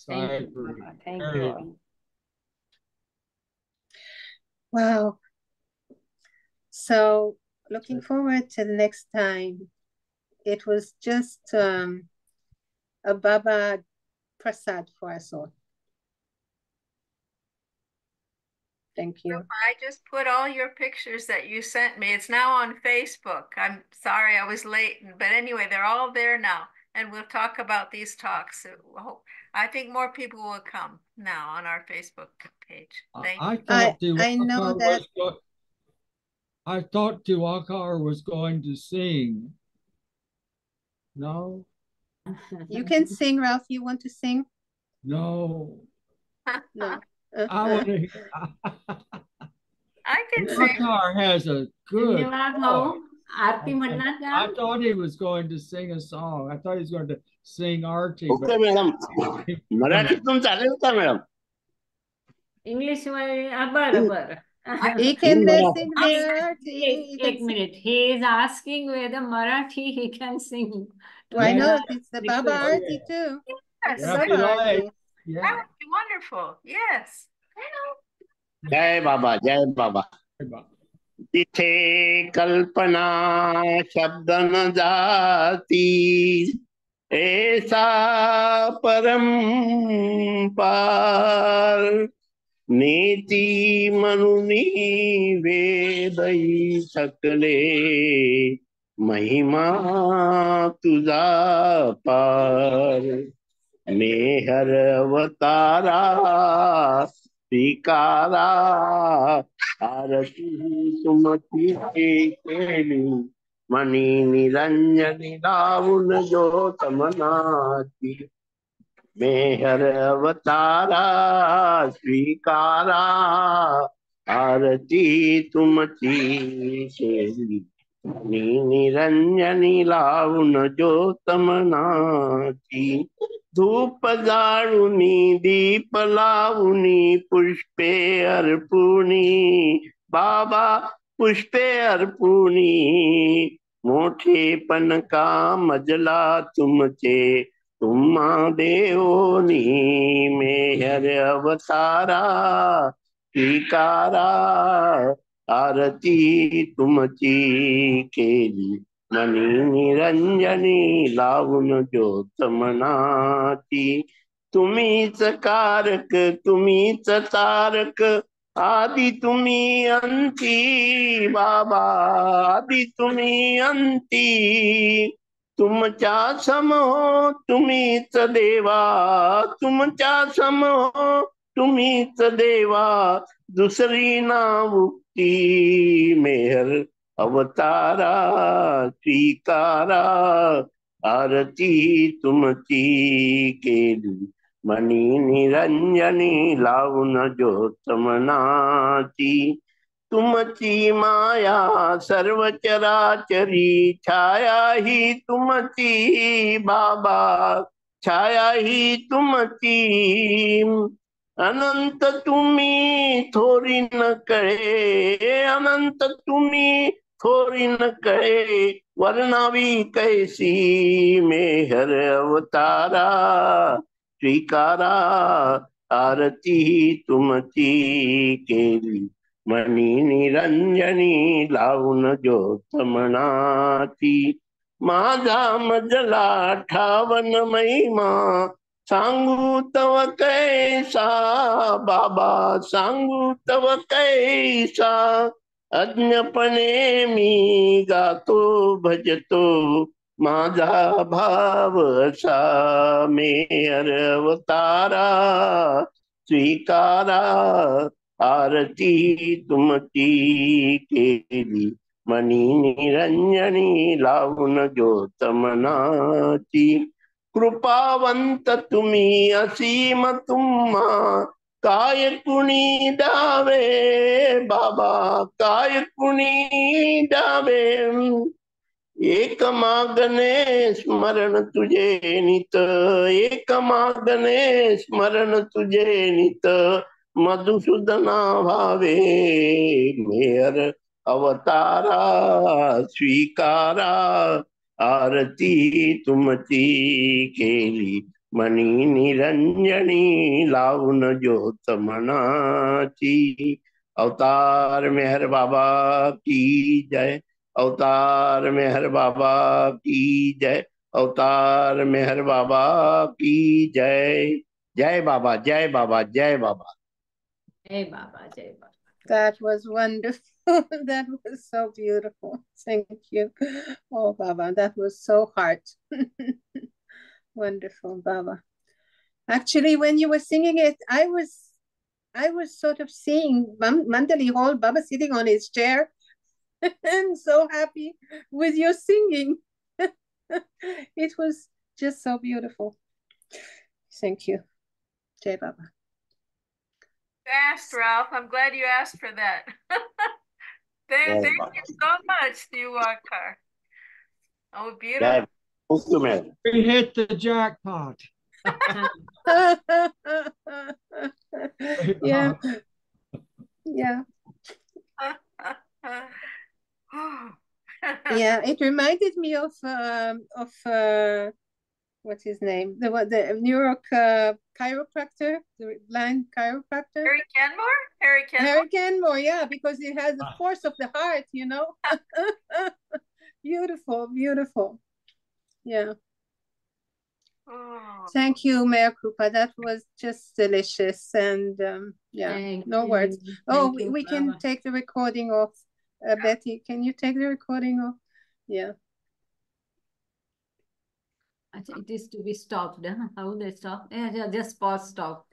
Thank you, Baba. Thank you. Wow. So looking forward to the next time. It was just a Baba Prasad for us all. Thank you. I just put all your pictures that you sent me. It's now on Facebook. I'm sorry I was late, but anyway, they're all there now. And we'll talk about these talks. I think more people will come now on our Facebook page. Thank you. I know that. I thought Diwakar was going to sing. No? You can sing, Ralph. You want to sing? No. No. I want to hear. I can sing. Diwakar has a good voice. आरती म्हणणार का? I thought he was going to sing a song. I thought he was going to sing Arti. Okay, madam. मराठीतून चालेल का madam? English मध्ये बरं. He can sing Marathi. एक minute. He is asking whether Marathi he can sing. Why not? It's the Baba Arti too. Yes. Baba Arti. Yeah. That would be wonderful. Yes. जय बाबा, जय बाबा. तिथे कल्पना शब्द न जाती, ऐसा परंपार नीति मनुनी वेदई सकले, महिमा तुझा पार. मेहर अवतारा स्वीकारा, आरती सुमती केली, मनी निरंजनी लावून ज्योतमनाची. मेहर अवतारा स्वीकारा, आरती तुमची केली, मनी निरंजनी लावून ज्योतमनाची. धूप जाळुनी दीप लावुनी पुष्पे अर्पुणी, बाबा पुष्पे अर्पुणी. मोठेपण का मजला तुमचे, तुम्हा देवोनी. मेहर अवतारा स्वीकारा, आरती तुमची केली, मनी निरंजनी लावून ज्योतमनाची. तुम्हीच कारक तुम्हीच तारक, आदि तुम्ही अंती. बाबा आदि तुम्ही अंती, तुमच्या सम हो तुम्हीच देवा. तुमच्या सम हो तुम्हीच देवा, दुसरी नामुक्ती. मेहर अवतारा स्वीकारा आरती तुमची केली मनी निरंजनी लावून ज्योतमनाची तुमची माया सर्व चराचरी छाया ही तुमची बाबा छाया ही तुमची अनंत तुम्ही थोरी न कळे अनंत तुम्ही थोरी न कळे वर्णावी कैसी मेहर अवतारा स्वीकारा आरती तुमची केली मनी निरंजनी लावून ज्योतमनाची माझा मजला ठावन महिमा सांगू तव कैसा बाबा सांगू तव कैसा अज्ञपणे मी गातो भजतो माझा भाव असा मेहर अवतारा स्वीकारा आरती तुमची केली मनी निरंजनी लावून ज्योतमनाची कृपावंत तुम्ही असीम तुम्हा काय कुणी द्यावे बाबा काय कुणी द्यावे एक मागणे स्मरण तुझे नित एक मागणे स्मरण तुझे नित मधुसूदना भावे मेहर अवतारा स्वीकारा आरती तुमची केली मनी निरंजनी लावून ज्योतमनाची अवतार मेहर बाबा की जय अवतार मेहर बाबा की जय अवतार मेहर बाबा की जय जय बाबा जय बाबा जय बाबा जय बाबा जय बाबा. That was wonderful. That was so beautiful. Thank you. Oh, Baba, that was so hard. Wonderful, Baba. Actually, when you were singing it, I was sort of seeing Mandali Hall, Baba sitting on his chair and so happy with your singing. It was just so beautiful. Thank you. Jai Baba. You asked, Ralph. I'm glad you asked for that. Thank you so much, Diwakar. Oh, beautiful. We hit the jackpot. Yeah. Yeah. Yeah, it reminded me of what's his name? The New York chiropractor, the blind chiropractor. Harry Kenmore, yeah, because it has the force of the heart, you know. Beautiful, beautiful. Yeah. Oh. Thank you, Meherkrupa. That was just delicious. And yeah, no words. Oh, we can take the recording off. Betty, can you take the recording off? Yeah. It is to be stopped. Huh? How they stop? Yeah, just pause, stop.